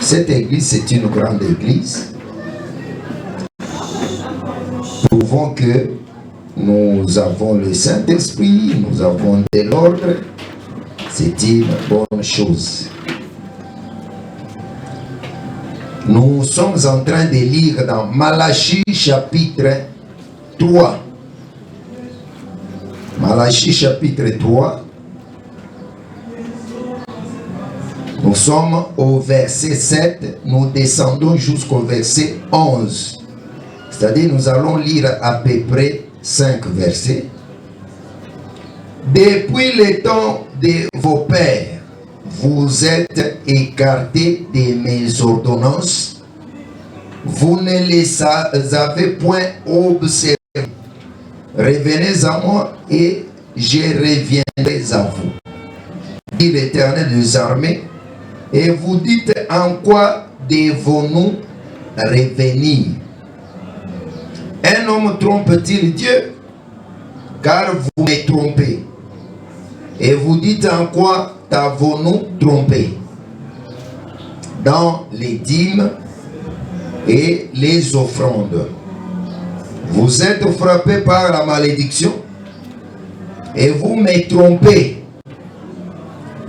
Cette église, c'est une grande église. Nous prouvons que nous avons le Saint-Esprit, nous avons de l'ordre. C'est une bonne chose. Nous sommes en train de lire dans Malachie chapitre 3. Malachie chapitre 3. Nous sommes au verset 7. Nous descendons jusqu'au verset 11. C'est-à-dire nous allons lire à peu près 5 versets. Depuis le temps de vos pères, vous êtes écartés de mes ordonnances. Vous ne les avez point observées. Revenez à moi et je reviendrai à vous, dit l'Éternel des armées. Et vous dites, en quoi devons-nous revenir? Un homme trompe-t-il Dieu? Car vous me trompez. Et vous dites, en quoi t'avons-nous trompé? Dans les dîmes et les offrandes. Vous êtes frappés par la malédiction et vous me trompez,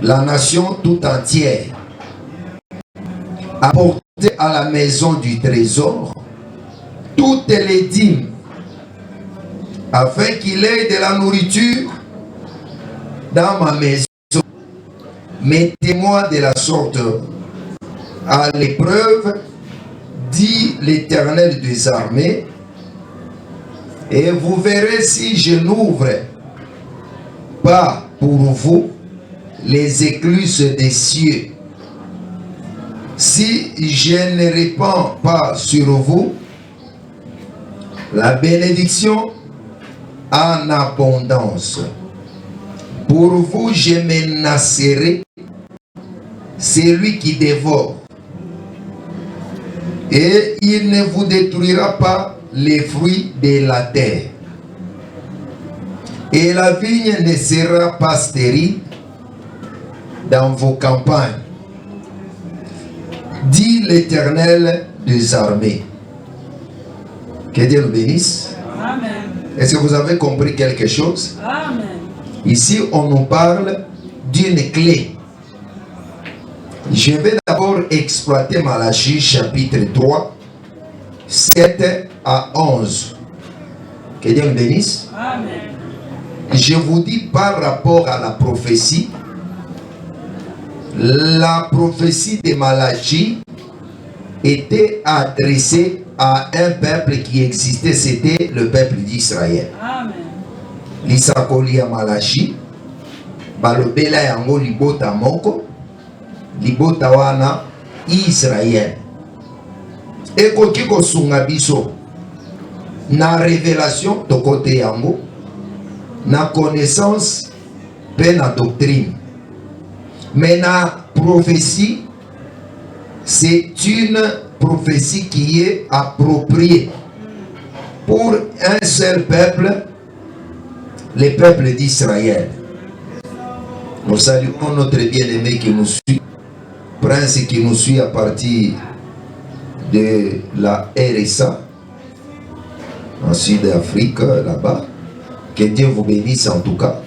la nation tout entière. Apportez à la maison du trésor toutes les dîmes, afin qu'il ait de la nourriture dans ma maison. Mettez-moi de la sorte à l'épreuve, dit l'Éternel des armées, et vous verrez si je n'ouvre pas pour vous les écluses des cieux. Si je ne répands pas sur vous la bénédiction en abondance, pour vous je menacerai celui qui dévore, et il ne vous détruira pas les fruits de la terre, et la vigne ne sera pas stérile dans vos campagnes, dit l'Éternel des armées. Que Dieu nous bénisse. Amen. Est-ce que vous avez compris quelque chose? Amen. Ici, on nous parle d'une clé. Je vais d'abord exploiter Malachie chapitre 3, 7 à 11. Que Dieu nous bénisse. Amen. Je vous dis par rapport à la prophétie de Malachie était adressée à un peuple qui existait, c'était le peuple d'Israël. L'Isakoli à Malachie, balobela yango libota moko, libota wana Israël. Et kokiko sunga biso na révélation de côté yango, na connaissance, pe na doctrine. Mais la prophétie, c'est une prophétie qui est appropriée pour un seul peuple, le peuple d'Israël. Nous saluons notre bien-aimé qui nous suit, prince qui nous suit à partir de la RSA, en Sud-Afrique, là-bas. Que Dieu vous bénisse en tout cas.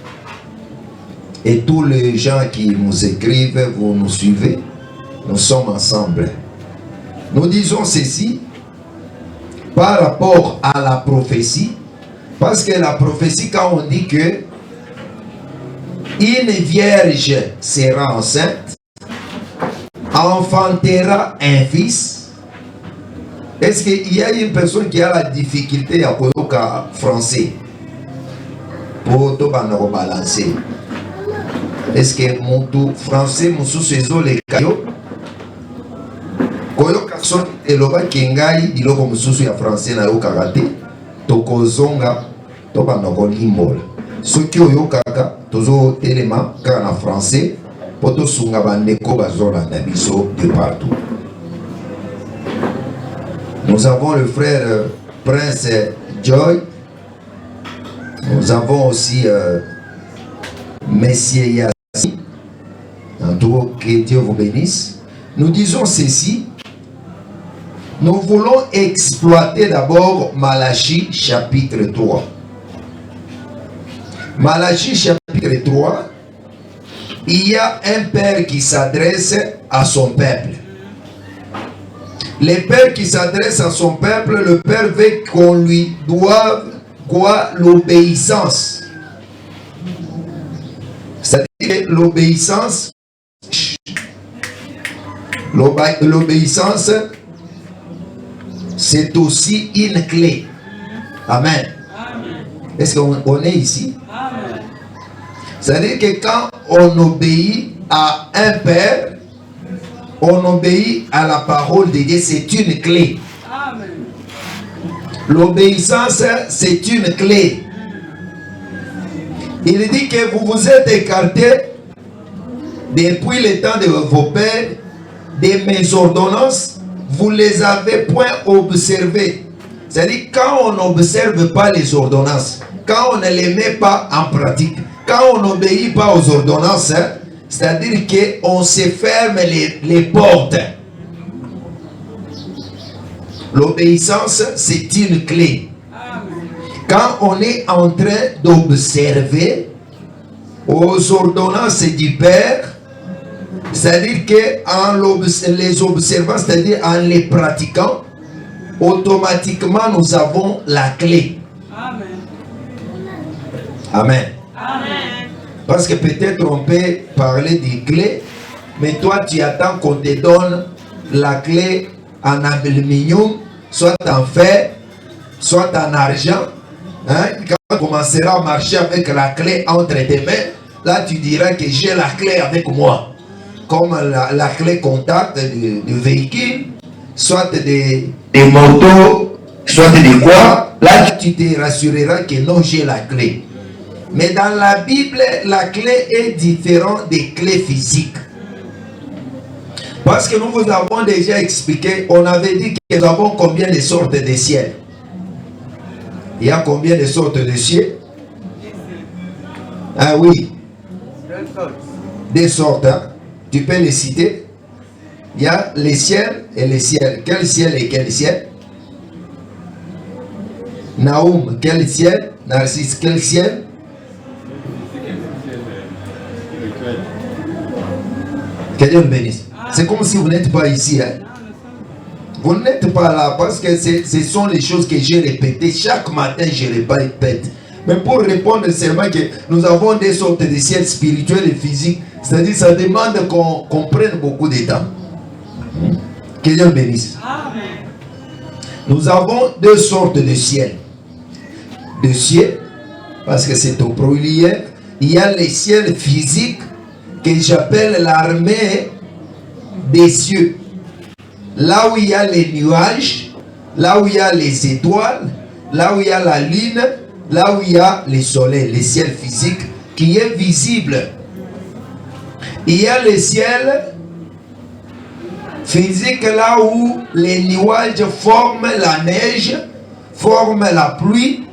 Et tous les gens qui nous écrivent, vous nous suivez, nous sommes ensemble. Nous disons ceci par rapport à la prophétie, parce que la prophétie, quand on dit que une vierge sera enceinte, enfantera un fils, est-ce qu'il y a une personne qui a la difficulté à koyoka français pour tout balancer? Est-ce que mon français, mon sous-saison, les caillots, koyoka son eloba kengai, diloko mususu ya français na yoka kate, tokozonga, to banoko limbola. Soki oyokaka, tozo telema, kaka na français, poto sunga bandeko bazola na biso de partout. Nous avons le frère Prince Joy. Nous avons aussi Messier Yassi. En tout cas, que Dieu vous bénisse. nous disons ceci. Nous voulons exploiter d'abord Malachie chapitre 3. Malachie chapitre 3, il y a un père qui s'adresse à son peuple. Le père qui s'adresse à son peuple, le père veut qu'on lui doive quoi? L'obéissance. C'est-à-dire l'obéissance. L'obéissance, c'est aussi une clé. Amen. Est-ce qu'on est ici? C'est-à-dire que quand on obéit à un père, on obéit à la parole de Dieu, c'est une clé. L'obéissance, c'est une clé. Il dit que vous vous êtes écartés depuis le temps de vos pères, de mes ordonnances, vous ne les avez point observées. C'est-à-dire quand on n'observe pas les ordonnances, quand on ne les met pas en pratique, quand on n'obéit pas aux ordonnances, c'est-à-dire qu'on se ferme les portes. L'obéissance, c'est une clé. Quand on est en train d'observer aux ordonnances du Père, c'est-à-dire qu'en les observant, c'est-à-dire en les pratiquant, automatiquement nous avons la clé. Amen. Amen. Amen. Parce que peut-être on peut parler des clés, mais toi tu attends qu'on te donne la clé en aluminium, soit en fer, soit en argent. Hein? Quand tu commenceras à marcher avec la clé entre tes mains, là tu diras que j'ai la clé avec moi. Comme la clé contact du véhicule, soit des motos, soit des quoi. Là tu te rassureras que non, j'ai la clé. Mais dans la Bible, la clé est différente des clés physiques. Parce que nous vous avons déjà expliqué, on avait dit que nous avons combien de sortes de ciel. Il y a combien de sortes de ciel? Ah oui. Des sortes. Hein? Tu peux les citer. Il y a les ciels et les ciels. Quel ciel et quel ciel? Naoum, quel ciel? Narcisse, quel ciel? Que Dieu le bénisse. C'est comme si vous n'êtes pas ici. Hein? Vous n'êtes pas là parce que ce sont les choses que j'ai répétées. Chaque matin, je les répète. Mais pour répondre seulement que nous avons des sortes de ciels spirituels et physiques, c'est-à-dire ça demande qu'on prenne beaucoup de temps. Que Dieu le bénisse. Amen. Nous avons deux sortes de ciel. De ciel, parce que c'est au pluriel. Il y a les ciels physiques que j'appelle l'armée des cieux. Là où il y a les nuages, là où il y a les étoiles, là où il y a la lune, là où il y a le soleil, le ciel physique qui est visible. Il y a le ciel physique là où les nuages forment la neige, forment la pluie,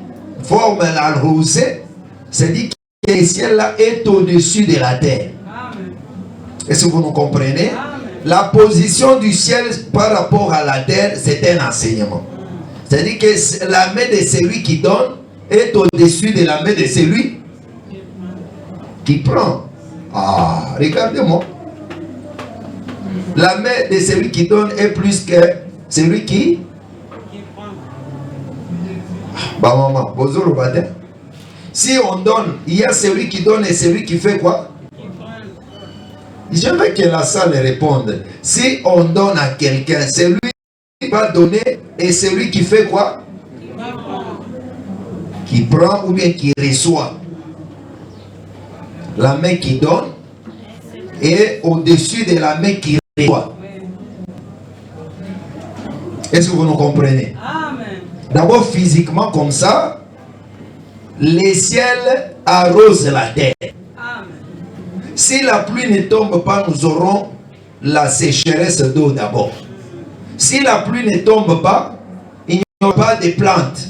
forment la rosée. C'est-à-dire que le ciel là est au-dessus de la terre. Est-ce que vous nous comprenez? La position du ciel par rapport à la terre, c'est un enseignement. C'est-à-dire que la main de celui qui donne est au-dessus de la main de celui qui prend. Ah, regardez-moi. La main de celui qui donne est plus que celui qui prend. Bah maman, bonjour le matin. Si on donne, il y a celui qui donne et celui qui fait quoi? Je veux que la salle réponde. Si on donne à quelqu'un, celui qui va donner et celui qui fait quoi? Qui prend ou bien qui reçoit. La main qui donne est au-dessus de la main qui reçoit. Est-ce que vous nous comprenez? D'abord physiquement comme ça, les ciels arrosent la terre. Si la pluie ne tombe pas, nous aurons la sécheresse d'eau d'abord. Si la pluie ne tombe pas, il n'y aura pas de plantes.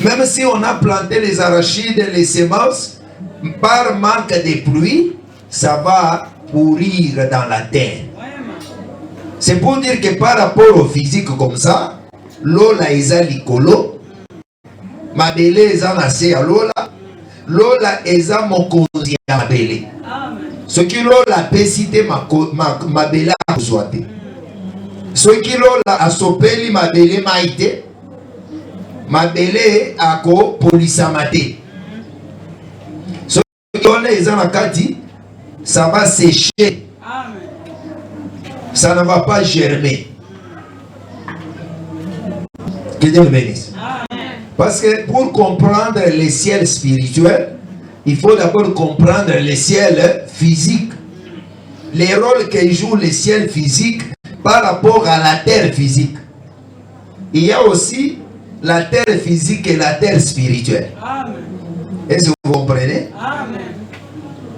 Même si on a planté les arachides, les semences, par manque de pluie, ça va pourrir dans la terre. C'est pour dire que par rapport au physique comme ça, Lola eza likolo, mabele eza nase ya Lola, Lola eza mokonzi ya mabele. Ce qui Lola pesite mabele a kozwate. Ce qui Lola asopeli mabele maite, mabele ako polisamate. Ce qui Lola eza nakati, ça va sécher. Ça ne va pas germer. Que Dieu me bénisse. Parce que pour comprendre les ciels spirituels, il faut d'abord comprendre les ciels physiques. Les rôles que jouent les ciels physiques par rapport à la terre physique. Il y a aussi la terre physique et la terre spirituelle. Est-ce que vous comprenez?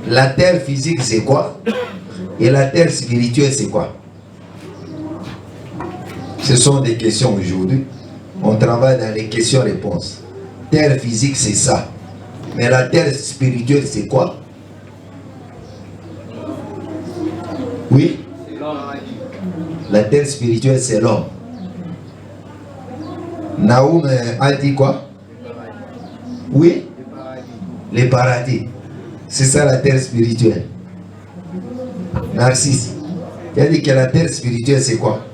La terre physique c'est quoi? Et la terre spirituelle c'est quoi? Ce sont des questions aujourd'hui. On travaille dans les questions-réponses. Terre physique, c'est ça. Mais la terre spirituelle, c'est quoi? Oui? La terre spirituelle, c'est l'homme. Naoum a dit quoi? Oui? Les paradis. C'est ça la terre spirituelle. Narcisse. Il a dit que la terre spirituelle, c'est quoi?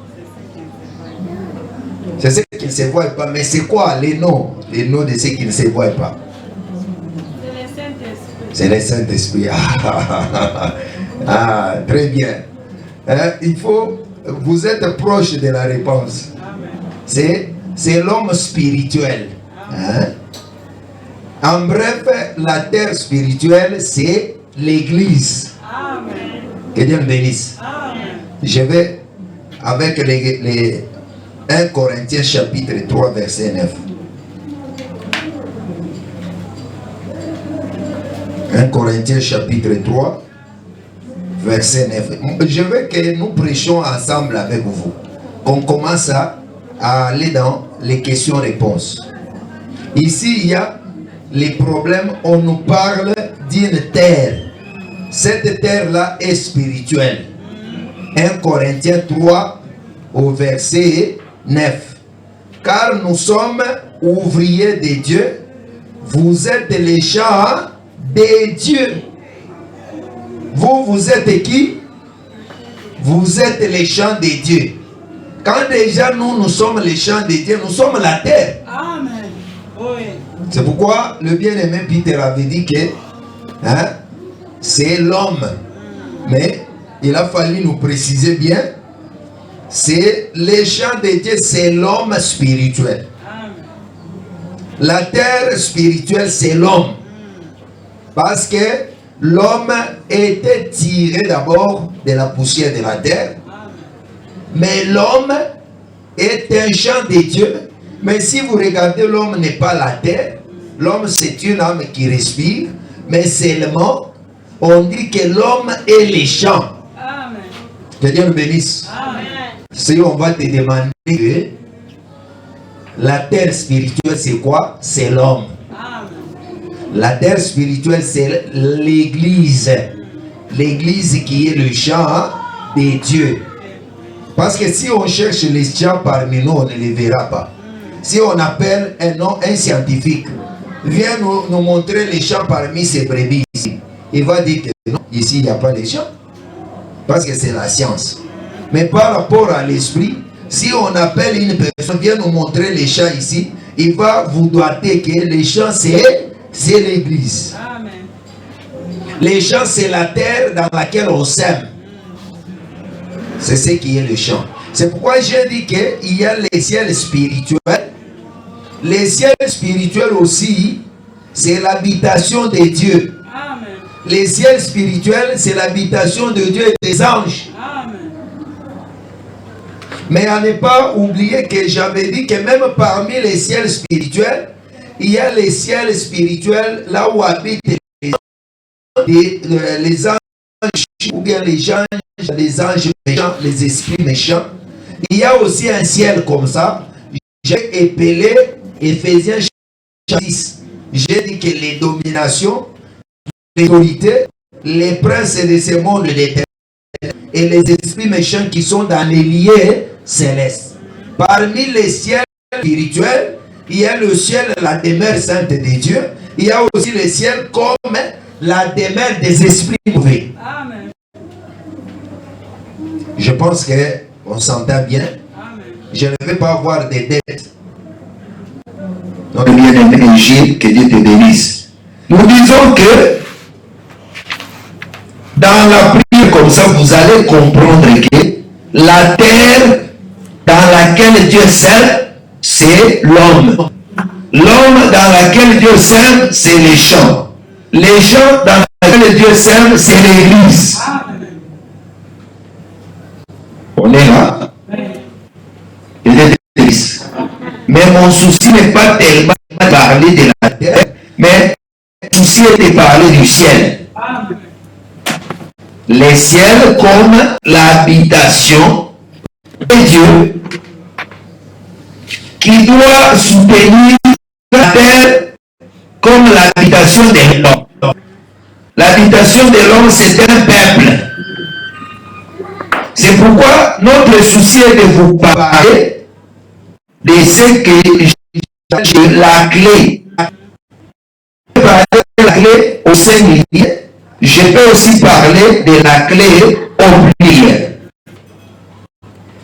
C'est ce qui ne se voit pas, mais c'est quoi les noms de ceux qui ne se voient pas? C'est le Saint-Esprit. Ah, très bien. Il faut, vous êtes proche de la réponse. C'est l'homme spirituel. Hein? En bref, la terre spirituelle, c'est l'Église. Que Dieu le bénisse. Je vais avec les 1 Corinthiens chapitre 3 verset 9. 1 Corinthiens chapitre 3 verset 9. Je veux que nous prêchions ensemble avec vous. On commence à aller dans les questions-réponses. Ici, il y a les problèmes. On nous parle d'une terre. Cette terre-là est spirituelle. 1 Corinthiens 3 au verset 9. Car nous sommes ouvriers de Dieu, vous êtes les champs de Dieu. Vous êtes qui? Vous êtes les champs de Dieu. Quand déjà nous sommes les champs de Dieu, nous sommes la terre. Amen. Oui. C'est pourquoi le bien-aimé Peter avait dit que c'est l'homme. Mais il a fallu nous préciser bien. C'est les champs de Dieu, c'est l'homme spirituel. La terre spirituelle, c'est l'homme. Parce que l'homme était tiré d'abord de la poussière de la terre. Mais l'homme est un champ de Dieu. Mais si vous regardez, l'homme n'est pas la terre. L'homme, c'est une âme qui respire. Mais seulement, on dit que l'homme est les champs. Que Dieu nous bénisse. Amen. Si on va te demander que la terre spirituelle c'est quoi? C'est l'homme. La terre spirituelle c'est l'église. L'église qui est le champ de Dieu. Parce que si on cherche les champs parmi nous, on ne les verra pas. Si on appelle un scientifique, viens nous montrer les champs parmi ces brebis ici. Il va dire que non, ici il n'y a pas les champs. Parce que c'est la science. Mais par rapport à l'esprit, si on appelle une personne, vient nous montrer les champs ici, il va vous doiter que les champs c'est l'église. Les champs c'est la terre dans laquelle on sème. C'est ce qui est le champ. C'est pourquoi j'ai dit qu'il y a les ciels spirituels. Les ciels spirituels aussi, c'est l'habitation de Dieu. Les ciels spirituels, c'est l'habitation de Dieu et des anges. Amen. Mais à ne pas oublier que j'avais dit que même parmi les ciels spirituels, il y a les ciels spirituels là où habitent les anges ou bien les anges méchants, les esprits méchants. Il y a aussi un ciel comme ça. J'ai épelé Éphésiens 6. J'ai dit que les dominations, les autorités, les princes de ce monde d'éternel et les esprits méchants qui sont dans les lieux célestes. Parmi les ciels spirituels, il y a le ciel, la demeure sainte de Dieu. Il y a aussi le ciel comme la demeure des esprits mauvais. Amen. Je pense qu'on s'entend bien. Amen. Je ne vais pas avoir des dettes. Notre bien-aimé Gilles, que Dieu te bénisse. Nous disons que dans la prière comme ça, vous allez comprendre que la terre dans laquelle Dieu sert, c'est l'homme. L'homme dans laquelle Dieu sert, c'est les champs. Les champs dans laquelle Dieu sert, c'est l'église. On est là. Mais mon souci n'est pas tellement de parler de la terre, mais mon souci est de parler du ciel. Les ciels comme l'habitation de Dieu qui doit soutenir la terre comme l'habitation de l'homme. L'habitation de l'homme, c'est un peuple. C'est pourquoi notre souci est de vous parler de ce que j'ai la clé. Je peux parler de la clé au Saint-Lieu. Je peux aussi parler de la clé aux prières.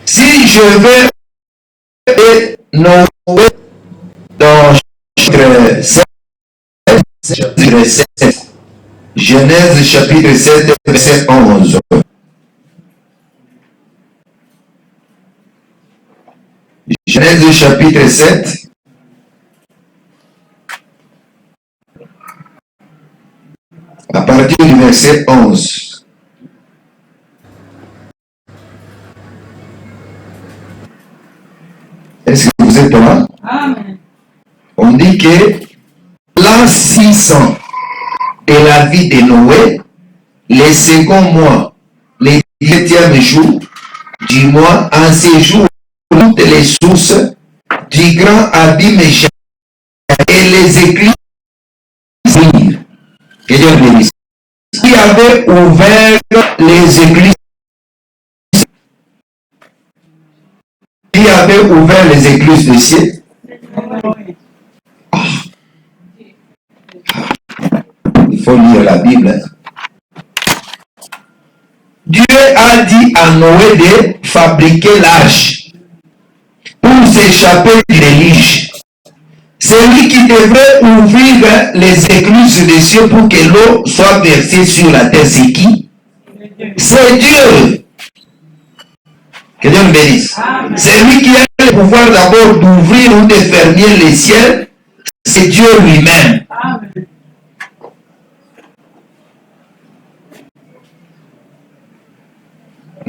Si je veux Noé dans chapitre 7, Genèse chapitre 7, verset 11. Genèse chapitre 7. À partir du verset 11. Est-ce que vous êtes là? Amen. On dit que l'an 600 de la vie de Noé, le second mois, le 17e jour du mois, en ce jour, toutes les sources du grand abîme et les écluses que Dieu bénisse. Qui avait ouvert les églises, qui avait ouvert les églises du ciel. Il faut lire la Bible. Dieu a dit à Noé de fabriquer l'arche pour s'échapper du déluge. C'est lui qui devrait ouvrir les écluses des cieux pour que l'eau soit versée sur la terre. C'est qui? C'est Dieu. Que Dieu me bénisse. C'est lui qui a le pouvoir d'abord d'ouvrir ou de fermer les ciels. C'est Dieu lui-même.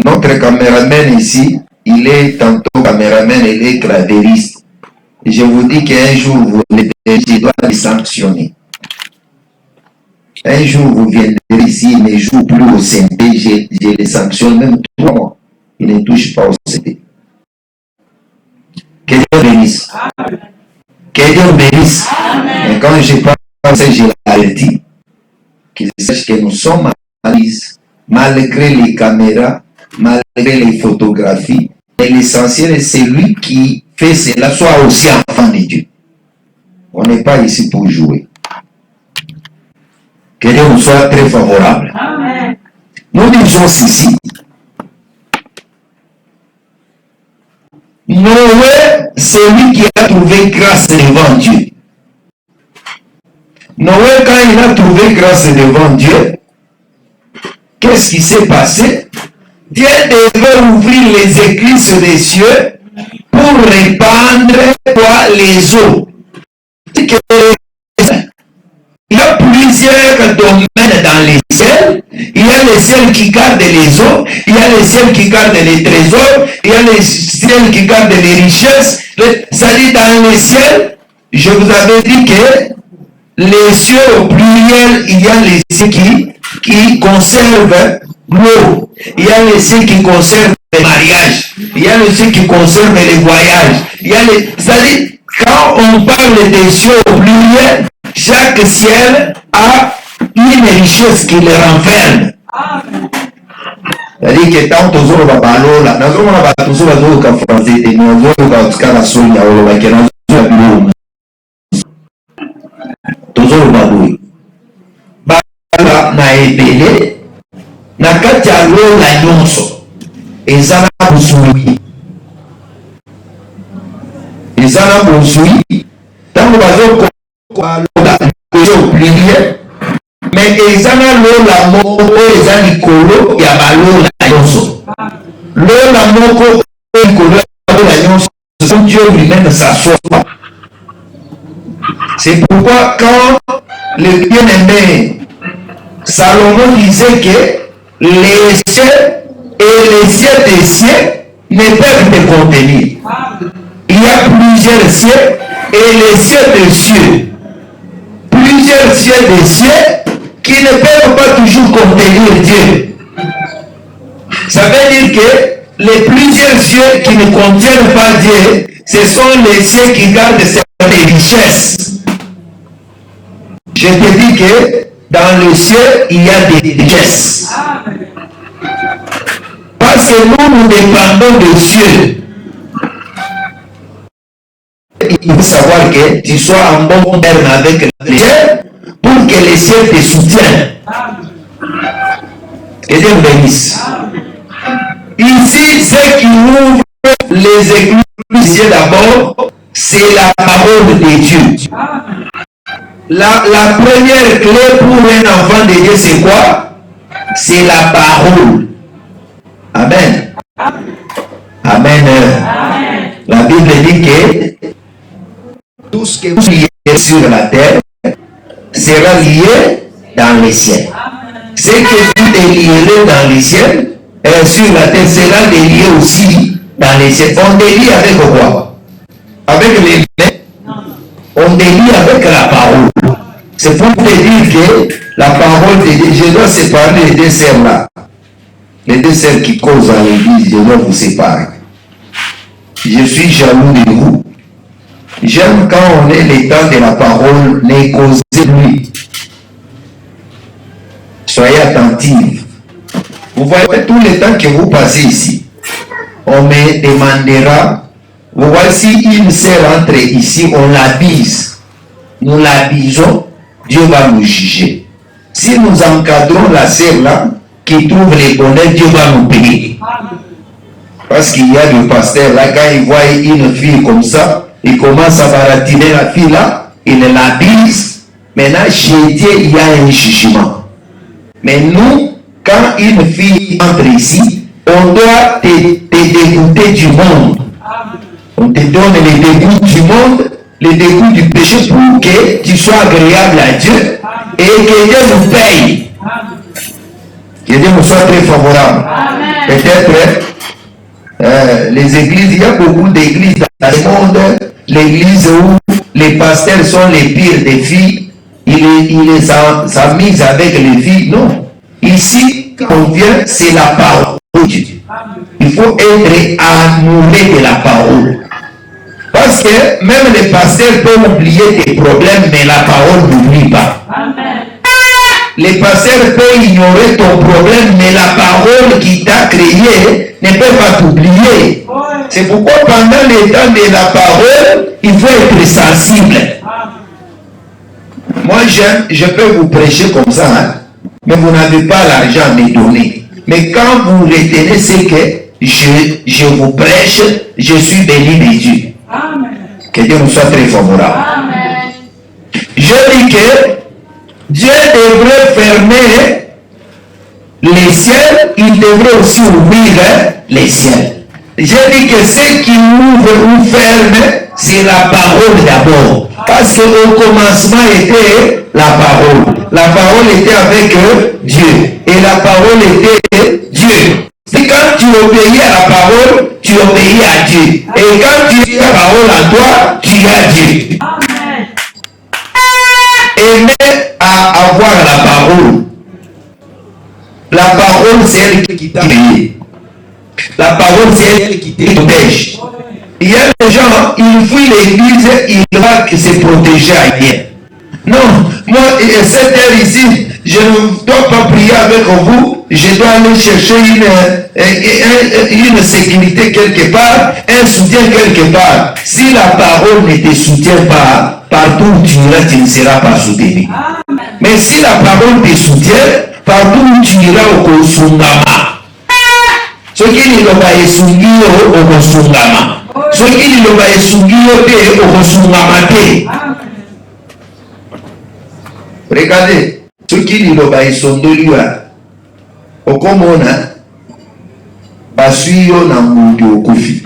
Notre caméraman ici, il est tantôt caméraman, il est clavériste. Je vous dis qu'un jour, vous je dois les sanctionner. Un jour, vous viendrez ici, il ne joue plus au CD, je les sanctionne même 3 mois. Il ne touche pas au CD. Que Dieu bénisse. Que Dieu bénisse. Et quand je parle, je l'avertis. Qu'ils sachent que nous sommes à l'analyse, malgré les caméras, malgré les photographies. Et l'essentiel, c'est lui qui fait cela, soit aussi enfant de Dieu. On n'est pas ici pour jouer. Que Dieu nous soit très favorable. Amen. Nous disons ceci. Noé, c'est lui qui a trouvé grâce devant Dieu. Noé, quand il a trouvé grâce devant Dieu, qu'est-ce qui s'est passé? Dieu devait ouvrir les écluses des cieux pour répandre les eaux. Il y a plusieurs domaines dans les ciels. Il y a les ciels qui gardent les eaux, il y a les ciels qui gardent les trésors, il y a les ciels qui gardent les richesses. C'est-à-dire dans les ciels, je vous avais dit que les cieux au pluriel, il y a les cieux qui conservent l'eau, il y a les cieux qui conservent les mariages, il y a les cieux qui conservent les voyages, il y a les... C'est-à-dire, quand on parle des cieux au pluriel, chaque ciel a une richesse qui le renferme. C'est-à-dire que tant que nous avons balola, nous avons la français, et nous avons la sonia, nous avons toujours baboui. Bala na ebele, na kati ya lola nyonso, ezana bosui. Ezana bosui, tango bazo balola, ezo plié, mais ezana lola moko eza likolo ya balola nyonso. Lola moko likolo ya balola nyonso, Dieu lui-même s'assoit. C'est pourquoi quand le bien-aimé Salomon disait que les cieux et les cieux des cieux ne peuvent te contenir. Il y a plusieurs cieux et les cieux des cieux. Plusieurs cieux des cieux qui ne peuvent pas toujours contenir Dieu. Ça veut dire que les plusieurs cieux qui ne contiennent pas Dieu, ce sont les cieux qui gardent certaines richesses. Je te dis que dans le ciel, il y a des richesses. Parce que nous dépendons de Dieu. Il faut savoir que tu sois en bon terme avec le ciel pour que le ciel te soutienne. Que Dieu vous bénisse. Ici, ce qui ouvre les églises d'abord, c'est la parole de Dieu. La première clé pour un enfant de Dieu, c'est quoi? C'est la parole. Amen. Amen. La Bible dit que tout ce qui est lié sur la terre sera lié dans les cieux. Ce que tout est lié dans les cieux, sur la terre sera lié aussi dans les cieux. On est lié avec quoi? Avec les mains. On est lié avec la parole. C'est pour te dire que la parole de Dieu, je dois séparer les deux sœurs là. Les deux sœurs qui causent à l'église, je dois vous séparer. Je suis jaloux de vous. J'aime quand on est le temps de la parole, ne causez plus. Soyez attentifs. Vous voyez tout le temps que vous passez ici. On me demandera, vous voici une sœur entre ici, on l'abuse. Nous l'abusons, Dieu va nous juger. Si nous encadrons la sœur là, qui trouve les bonheurs, Dieu va nous payer. Parce qu'il y a le pasteur là, quand il voit une fille comme ça, il commence à baratiner la fille là, il l'abuse. Maintenant, chez Dieu, il y a un jugement. Mais nous, quand une fille entre ici, on doit te dégoûter du monde. On te donne les dégoûts du monde, les dégoûts du péché pour que tu sois agréable à Dieu et que Dieu nous paye. Que Dieu nous soit très favorable. Peut-être les églises, il y a beaucoup d'églises dans le monde, l'église où les pasteurs sont les pires des filles, ils s'amusent avec les filles. Non. Ici, quand on vient, c'est la parole de Dieu. Il faut être amoureux de la parole. Parce que même les pasteurs peuvent oublier tes problèmes, mais la parole n'oublie pas. Amen. Les pasteurs peuvent ignorer ton problème, mais la parole qui t'a créé ne peut pas t'oublier. C'est pourquoi pendant le temps de la parole, il faut être sensible. Moi, je peux vous prêcher comme ça, hein, mais vous n'avez pas l'argent à me donner. Mais quand vous retenez ce que je vous prêche, je suis béni de Dieu. Amen. Que Dieu nous soit très favorable. Amen. Je dis que Dieu devrait fermer les ciels, il devrait aussi ouvrir les ciels. Je dis que ce qui ouvre ou ferme, c'est la parole d'abord. Parce qu'au commencement était la parole. La parole était avec Dieu. Et la parole était Dieu. C'est quand tu obéis à la parole, tu obéis à Dieu. Et quand tu as la parole à toi, tu as Dieu. Amen. Aimer à avoir la parole. La parole, c'est elle qui t'a créé. La parole, c'est elle qui te protège. Il y a des gens, ils fuient l'église, ils doivent se protéger ailleurs. Non, moi, cette heure ici, je ne dois pas prier avec vous. je dois aller chercher une sécurité quelque part, un soutien quelque part. Si la parole ne te soutient pas, partout où tu iras, tu ne seras pas soutenu. Mais si la parole te soutient, partout où tu iras, au Kosungama. Ce qui est le Baesungio au Kosungama. Ce qui est le Baesungio au Kosungama. Regardez, ce qui est le Baesungio au Komona, Basuyo na Mundi au Kofi.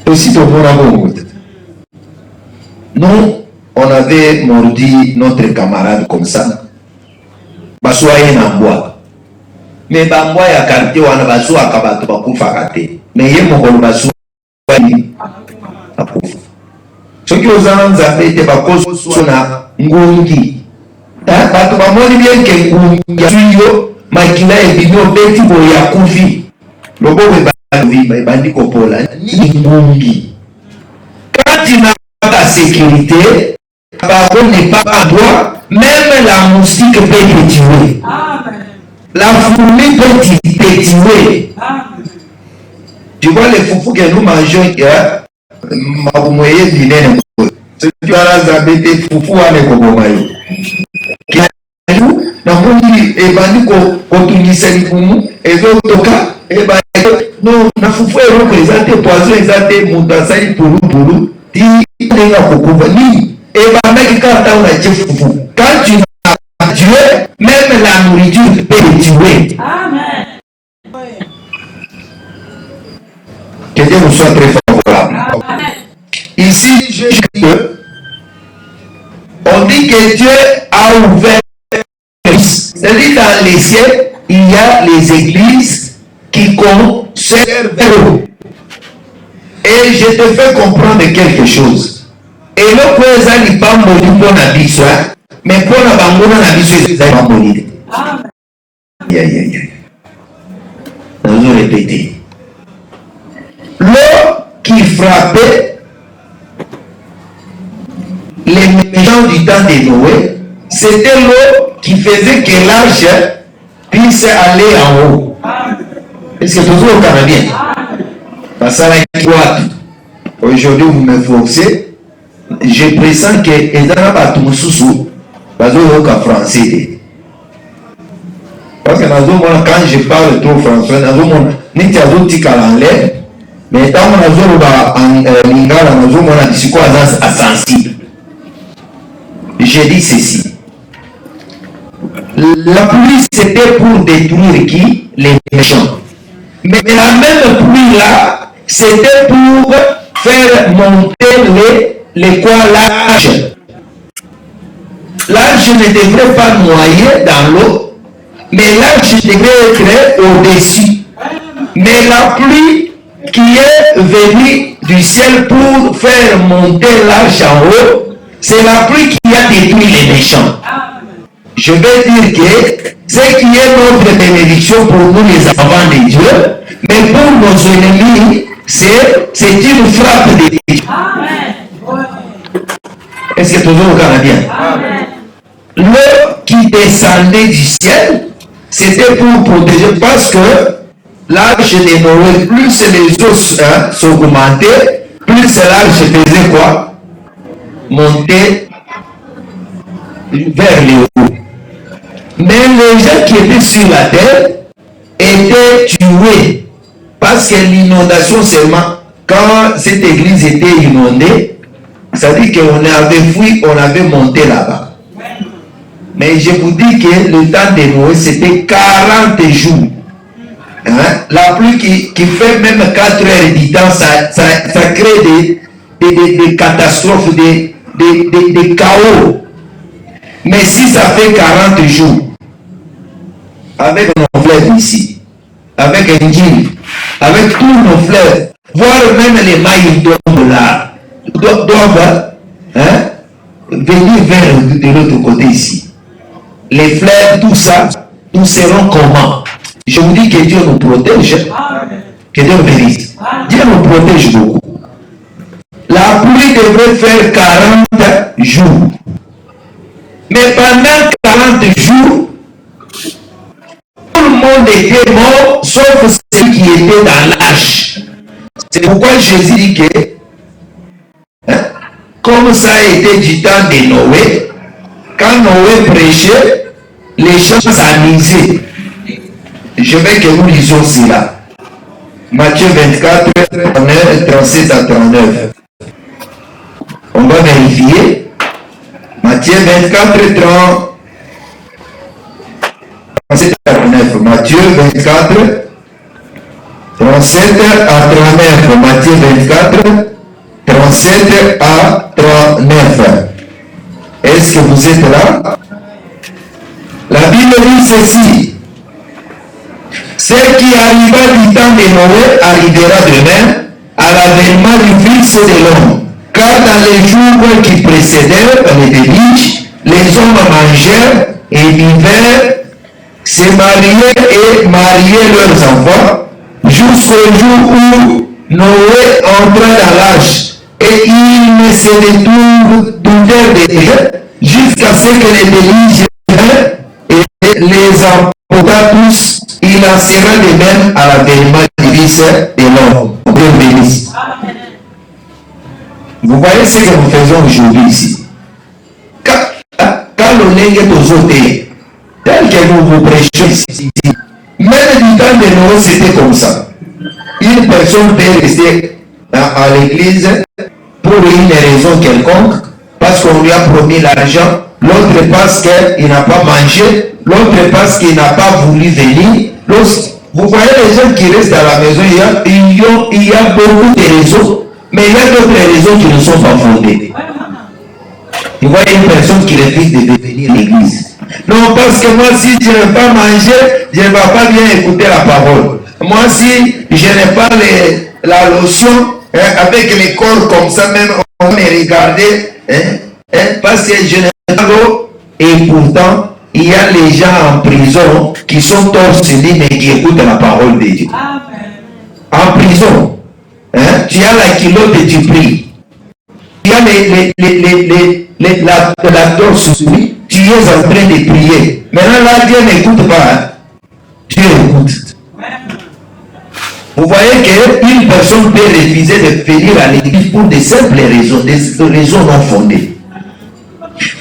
Aussi, au Mona. Nous, on avait mordi notre camarade comme ça. Basuaye na bois. Mais bamboa ya quartier wana basua kabatu bakufa kate. Mais ye mokolo basua ni akufa. Soki ozana nzambe te bakoso na ngungi. Bato bamoni bien ke ngungi ya suyo makila ebino beti bo ya kufi. Lobo we bandi kopola ni ngungi. Quand tu n'as pas ta sécurité, la parole n'est pas à toi, même la moustique peut te tuer. La fourmi peut te tuer. Tu vois les foufous que nous mangeons, si tu as la zabete foufou à l'économie. Et bandi kotunisa likumu, et autres et non, na foufou est représenté poison, exacté, montasai, poulou, dit, il y a beaucoup ni. Et bandi quand on a dit foufou. Quand tu as Dieu, même la nourriture peut te tuer. Amen. Que Dieu nous soit très favorable. Amen. Ici, je dis que on dit que Dieu a ouvert. C'est-à-dire dans les cieux, il y a les églises qui conservent l'eau. Et je te fais comprendre quelque chose. Et le président n'est pas mort pour la biso, mais pour la bangouna la biso, il n'est pas mort. Nous allons répéter. L'eau qui frappait les méchants du temps de Noé, c'était l'eau qui faisait que l'arche puisse aller en haut. Est-ce que toujours au Canadien? Aujourd'hui, vous me forcez. Je pressens que les gens ne sont pas français. Parce que quand je parle trop français, je ne sais pas si mais tant que sensible. Je dis ceci. La pluie, c'était pour détruire qui? Les méchants. Mais la même pluie là, c'était pour faire monter les quoi l'arche. L'arche ne devrait pas noyer dans l'eau, mais l'arche devrait être au-dessus. Mais la pluie qui est venue du ciel pour faire monter l'arche en haut, c'est la pluie qui a détruit les méchants. Je vais dire que ce qui est notre bénédiction pour nous les enfants de Dieu, mais pour nos ennemis, c'est une frappe de Dieu. Est-ce que toujours au Canadien? L'eau qui descendait du ciel, c'était pour protéger, parce que l'arche de Noé, plus les eaux s'augmentaient, plus l'arche faisait quoi? Monter vers les hauts. Mais les gens qui étaient sur la terre étaient tués parce que l'inondation seulement, quand cette église était inondée, ça dit qu'on avait fui, on avait monté là-bas. Mais je vous dis que le temps de Noé, c'était 40 jours. Hein? La pluie qui fait même 4 heures du temps, ça crée des catastrophes, des chaos. Mais si ça fait 40 jours, avec nos fleuves ici, avec Engine, avec tous nos fleuves, voire même les mailles d'ombre là, doivent venir vers de l'autre côté ici. Les fleuves, tout ça, nous serons comment? Je vous dis que Dieu nous protège, que Dieu nous bénisse. Dieu nous protège beaucoup. La pluie devrait faire 40 jours. Mais pendant 40 jours, était mort, sauf celui qui était dans l'âge. C'est pourquoi Jésus dit que, comme ça a été du temps de Noé, quand Noé prêchait, les gens s'amusaient. Je veux que nous lisions cela. Matthieu 24, 37 à 39. On va vérifier. Matthieu 24, 37 à 39. Matthieu 24, 37 à 39. Matthieu 24, 37 à 39. Est-ce que vous êtes là? La Bible dit ceci. Ce qui arriva du temps de Noé arrivera demain à l'avènement du Fils de l'homme. Car dans les jours qui précédèrent les déluge, les hommes mangèrent et vivèrent, se mariaient et mariaient leurs enfants, jusqu'au jour où Noé entra dans l'âge, et il ne se détournèrent de Dieu, jusqu'à ce que les déluge vinrent et les emporta tous. Il en sera de même à l'avènement du Fils de l'homme. Dieu bénisse. Vous voyez ce que nous faisons aujourd'hui ici. Quand l'on est aux autres, tel que nous vous prêchons ici, même du temps de Noé, c'était comme ça. Une personne peut rester à l'église pour une raison quelconque, parce qu'on lui a promis l'argent, l'autre parce qu'il n'a pas mangé, l'autre parce qu'il n'a pas voulu venir. Vous voyez les gens qui restent à la maison, il y a beaucoup de raisons, mais il y a d'autres raisons qui ne sont pas fondées. Vous voyez une personne qui refuse de venir à l'église. Non, parce que moi, si je n'ai pas mangé, je ne vais pas bien écouter la parole. Moi, si je n'ai pas la lotion, avec les corps comme ça, même on va me regarder, parce que je n'ai pas l'eau, et pourtant, il y a les gens en prison qui sont torse nus mais qui écoutent la parole de Dieu. Amen. En prison, tu as la culotte et tu pries. Tu as la torse nue, tu es en train de prier. Maintenant là, Dieu n'écoute pas. Dieu écoute. Vous voyez qu'une personne peut refuser de venir à l'église pour de simples raisons, des raisons non fondées.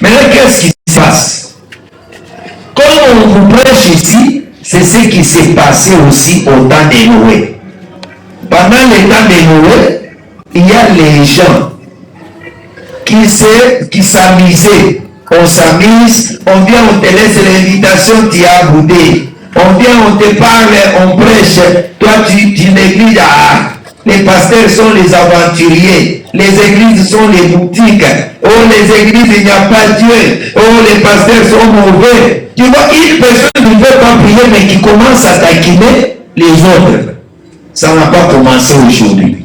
Maintenant, qu'est-ce qui se passe? Comme on vous prêche ici, c'est ce qui s'est passé aussi au temps de Noé. Pendant le temps de Noé, il y a les gens qui s'amusaient. On s'amuse, on vient, on te laisse l'invitation, tu as goûté. On vient, on te parle, on prêche. Toi, tu négliges. Les pasteurs sont les aventuriers. Les églises sont les boutiques. Oh, les églises, il n'y a pas Dieu. Oh, les pasteurs sont mauvais. Tu vois, une personne qui ne veut pas prier, mais qui commence à taquiner les autres. Ça n'a pas commencé aujourd'hui.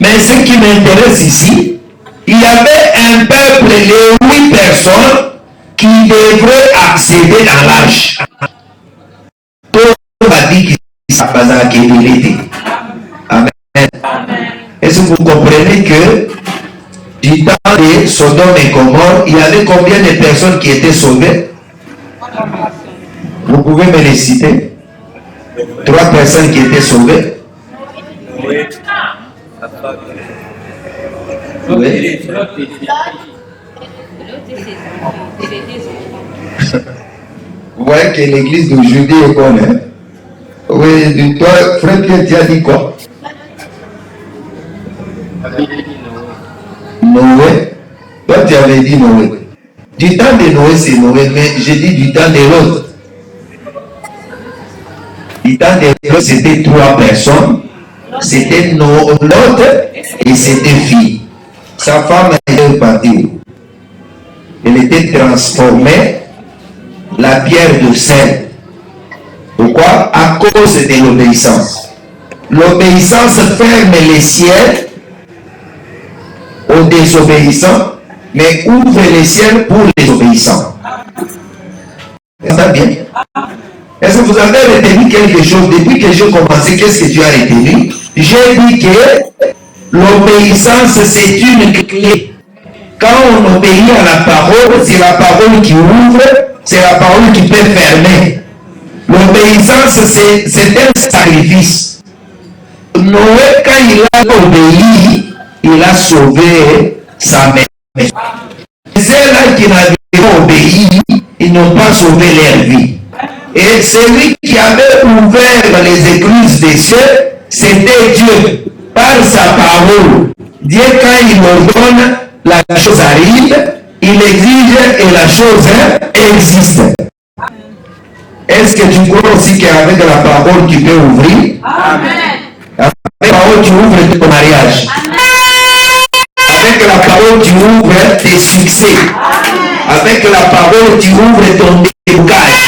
Mais ce qui m'intéresse ici, il y avait un peuple, les 8 personnes, qui devraient accéder dans l'âge. Tout a dit qu'il s'est pas acquis. Amen. Est-ce que vous comprenez que du temps de Sodome et Gomorrhe, il y avait combien de personnes qui étaient sauvées? Vous pouvez me les citer? 3 personnes qui étaient sauvées. Oui. Vous voyez que l'église d'aujourd'hui est bonne. Oui, toi, frère Pierre, tu as dit quoi? Noé. Toi, tu avais dit Noé. Du temps de Noé, c'est Noé, mais j'ai dit du temps de l'autre. Du temps de l'autre, c'était 3 personnes. C'était l'autre et c'était fille. Sa femme était partie. Elle était transformée, la pierre de sel. Pourquoi? À cause de l'obéissance. L'obéissance ferme les ciels aux désobéissants, mais ouvre les ciels pour les obéissants. Ça bien? Est-ce que vous avez retenu quelque chose? Depuis que j'ai commencé, qu'est-ce que tu as retenu? J'ai dit que l'obéissance, c'est une clé. Quand on obéit à la parole, c'est la parole qui ouvre, c'est la parole qui peut fermer. L'obéissance, c'est un sacrifice. Noé, quand il a obéi, il a sauvé sa mère. Ceux-là qui n'avaient pas obéi, ils n'ont pas sauvé leur vie. Et celui qui avait ouvert les écluses des cieux, c'était Dieu. Par sa parole, Dieu, quand il ordonne, la chose arrive, il exige et la chose existe. Est-ce que tu crois aussi qu'avec la parole, tu peux ouvrir? Amen. Avec la parole, tu ouvres ton mariage. Amen. Avec la parole, tu ouvres tes succès. Amen. Avec la parole, tu ouvres ton débouchage.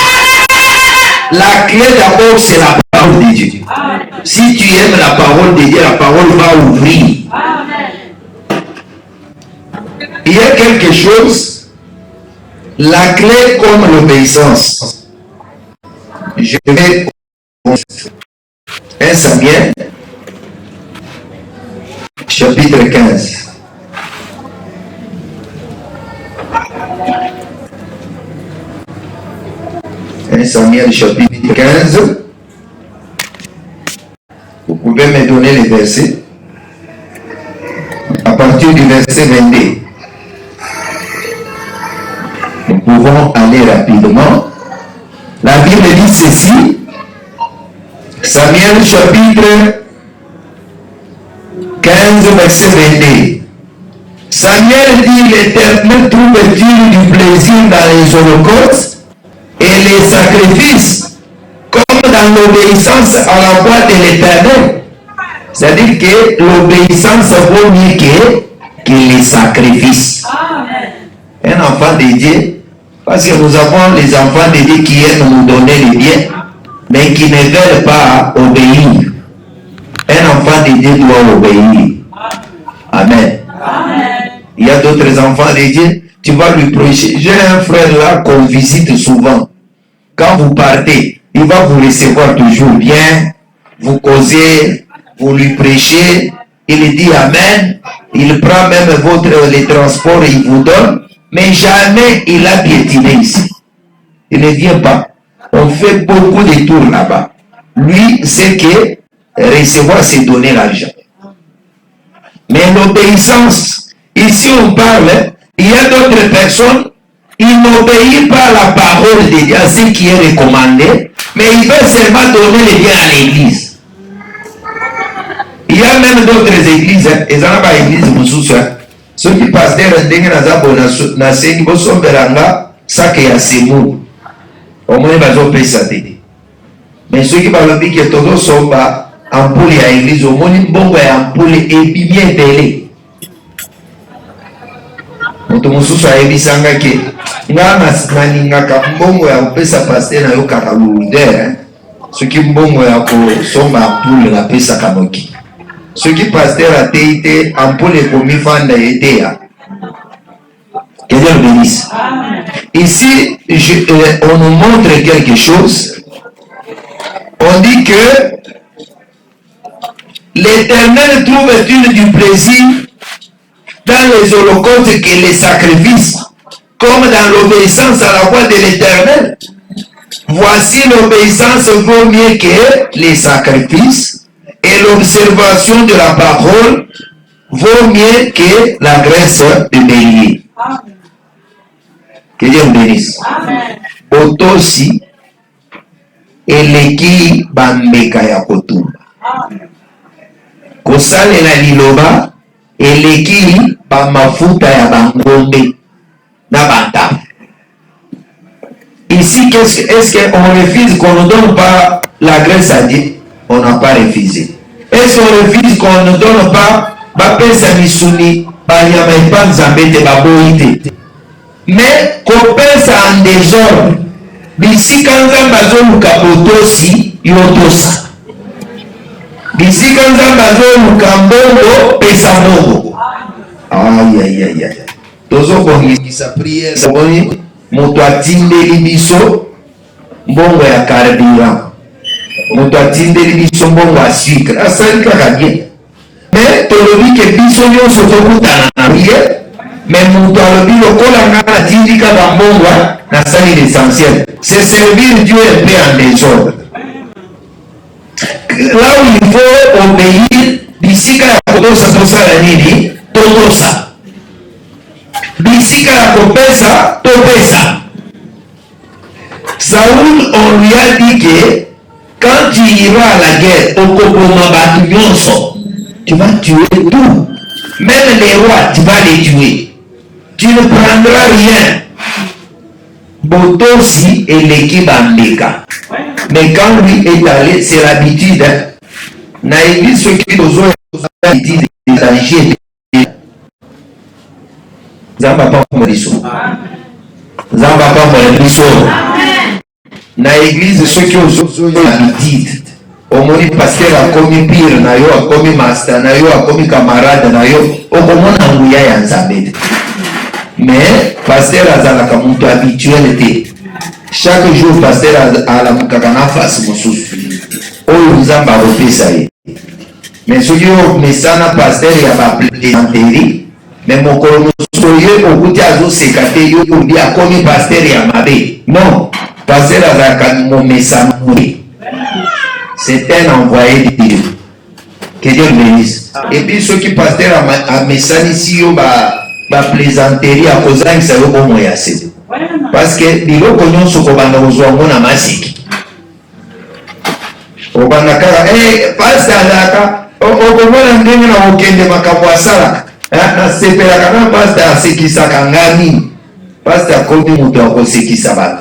La clé d'abord, c'est la parole de Dieu. Amen. Si tu aimes la parole de Dieu, la parole va ouvrir. Amen. Il y a quelque chose, la clé comme l'obéissance. Je vais 1 Samuel, chapitre 15. Samuel chapitre 15. Vous pouvez me donner les versets. À partir du verset 22. Nous pouvons aller rapidement. La Bible dit ceci. Samuel chapitre 15 verset 22. Samuel dit: l'Éternel trouve-t-il du plaisir dans les holocaustes et les sacrifices, comme dans l'obéissance à la voix de l'Éternel? C'est-à-dire que l'obéissance vaut mieux que les sacrifices. Un enfant de Dieu, parce que nous avons les enfants de Dieu qui aiment nous donner le bien, mais qui ne veulent pas obéir. Un enfant de Dieu doit obéir. Amen. Amen. Il y a d'autres enfants de Dieu, tu vas lui prêcher. J'ai un frère là qu'on visite souvent. Quand vous partez, il va vous recevoir toujours bien, vous causez, vous lui prêchez, il dit Amen, il prend même les transports et il vous donne, mais jamais il a piétiné ici. Il ne vient pas. On fait beaucoup de tours là-bas. Lui, c'est que recevoir, c'est donner l'argent. Mais l'obéissance, ici on parle, il y a d'autres personnes, ils n'obéissent pas à la parole de Dieu, à ce qui est recommandé, mais ils veulent seulement donner le bien à l'église. Il y a même d'autres églises, et ça n'a pas église, ceux qui passent derrière na sengi bosombelanga sake ya semu omoni bazopesa te. Mais ceux qui balobi ke tozosomba ampule ya église omoni mbongo ya ampule ebimi ebele. Moto mosusu ayebisanga ke nga nalingaka mbongo ya kopesa paster na yo kaka lourder, soki mbongo ya kosomba ampule napesaka noki. Ce qui pasteur a été ampoule komi fanda etea. Que Dieu le bénisse. Ici, on nous montre quelque chose. On dit que l'Éternel trouve-t-il du plaisir dans les holocaustes et les sacrifices, comme dans l'obéissance à la voix de l'Éternel? Voici, l'obéissance vaut mieux que les sacrifices, et l'observation de la parole vaut mieux que la graisse de bélier. Que Dieu vous bénisse. Otosi eleki bambeka ya kotumba. Kosalela liloba eleki bamafuta ya bangombe na banta. Ici, est-ce qu'on refuse qu'on ne donne pas la graisse à Dieu? On n'a pas refusé. Est-ce qu'on refuse qu'on ne donne pas bapesa misuni banyama epanzambete baboite? Mais kopesa en désordre bisika nzambe azoluka botosi yotosa, bisika nzambe azoluka mbongo pesa mbongo. Ayayaya, tozobongisa priere saboni moto atindeli biso mbongo ya carburant, moto atindeli biso mbongo ya sucre, asali kaka bien. Mais tolobi ke biso nyonso tokutana na priere, mais moto alobi lokola nga natindi kaka mbongo nasali l'essentiel. c'est servir Dieu un peu en désordre. Là où il faut obéir, bisika ya kotosa tosala nini totosa, bisika ya kopesa topesa. Saoul, on lui a dit que quand tu iras à la guerre, tu vas tuer tout. Même les rois, tu vas les tuer. Tu ne prendras rien. Botosi et l'équipe Ambeka. Mais quand lui est allé, c'est l'habitude. Naïvi, ceux qui ont l'habitude des dangers. Zamba pas Moriso. Zamba pas Moriso. Na église ceux qui ont l'habitude. Au moins pasteur a commis pire, na yo a commis master, na yo a commis camarade, na yo au comment n'angouya ya nzambete. Mais pasteur azalaka mutu habituel te. Chaque jour pasteur a la mukakana face mosusu. Oyo nzamba opesa ye. Mais ceux qui ont mesana pasteur ya ba plaisanterie, mais mokolo mosusu ye okuti azo sekate yo obi a commis pasteur ya mabe. Non, pasteur azalaka mo mesana. C'est un envoyé de Dieu. Que Dieu le bénisse. Et puis ceux qui pasteur à message ici, ba plaisanterie à cause d'un ça au moyen c'est. Parce que bilo konyon sokobanda ozwango na masiki. Obanda kaka pasteur daka okomona ndenge na okende makambo asala. Na sepela kana pasteur asekisa kangani. Pasteur kobi mutu akosekisa bana.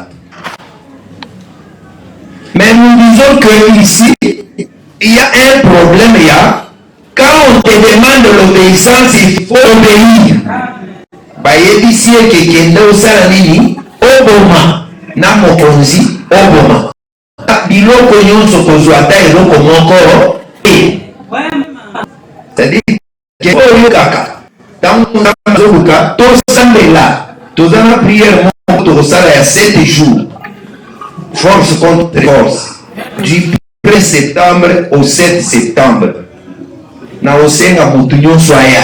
Mais nous disons que ici, il y a un problème. Quand on te demande l'obéissance, il faut obéir. Ici, quelqu'un d'autre, Obama, Namokonzi, Obama. Biloko nyonso kozwata eloko moko c'est-à-dire que oyo kaka tango na zoluka tosambela tozana prière moko tokosala ya 7 jours. Force contre force. Du 1er septembre au 7 septembre. Na osenga mutu nyonso aya.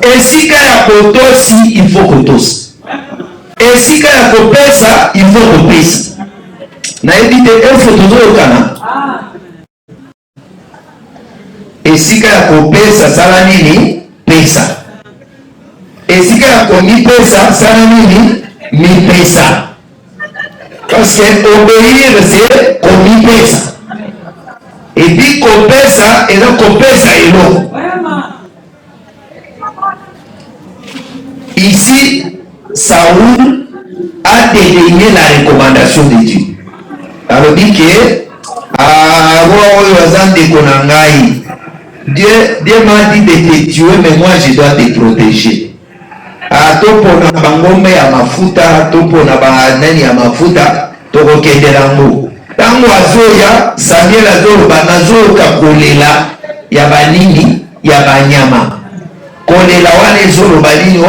Esika ya kotosi, il faut kotosi. Esika ya kopesa, il faut kopesa. Na ebite efo tozokana. Esika ya kopesa sala nini? Pesa. Esika ya komipesa sana nini? Mipesa. Parce que obéir c'est komipesa. Et puis kopesa et non kopesa elo. Ici, Saoul a dédaigné la recommandation de Dieu. Alors dit que Dieu m'a dit de te tuer, mais moi je dois te protéger. Topo na bangombe ya mafuta, topo na banani ya mafuta, toko kenderango. Tango azoya, Samuel azoloba nazoyoka kolela ya banini ya banyama. Kolela wana ezoloba nini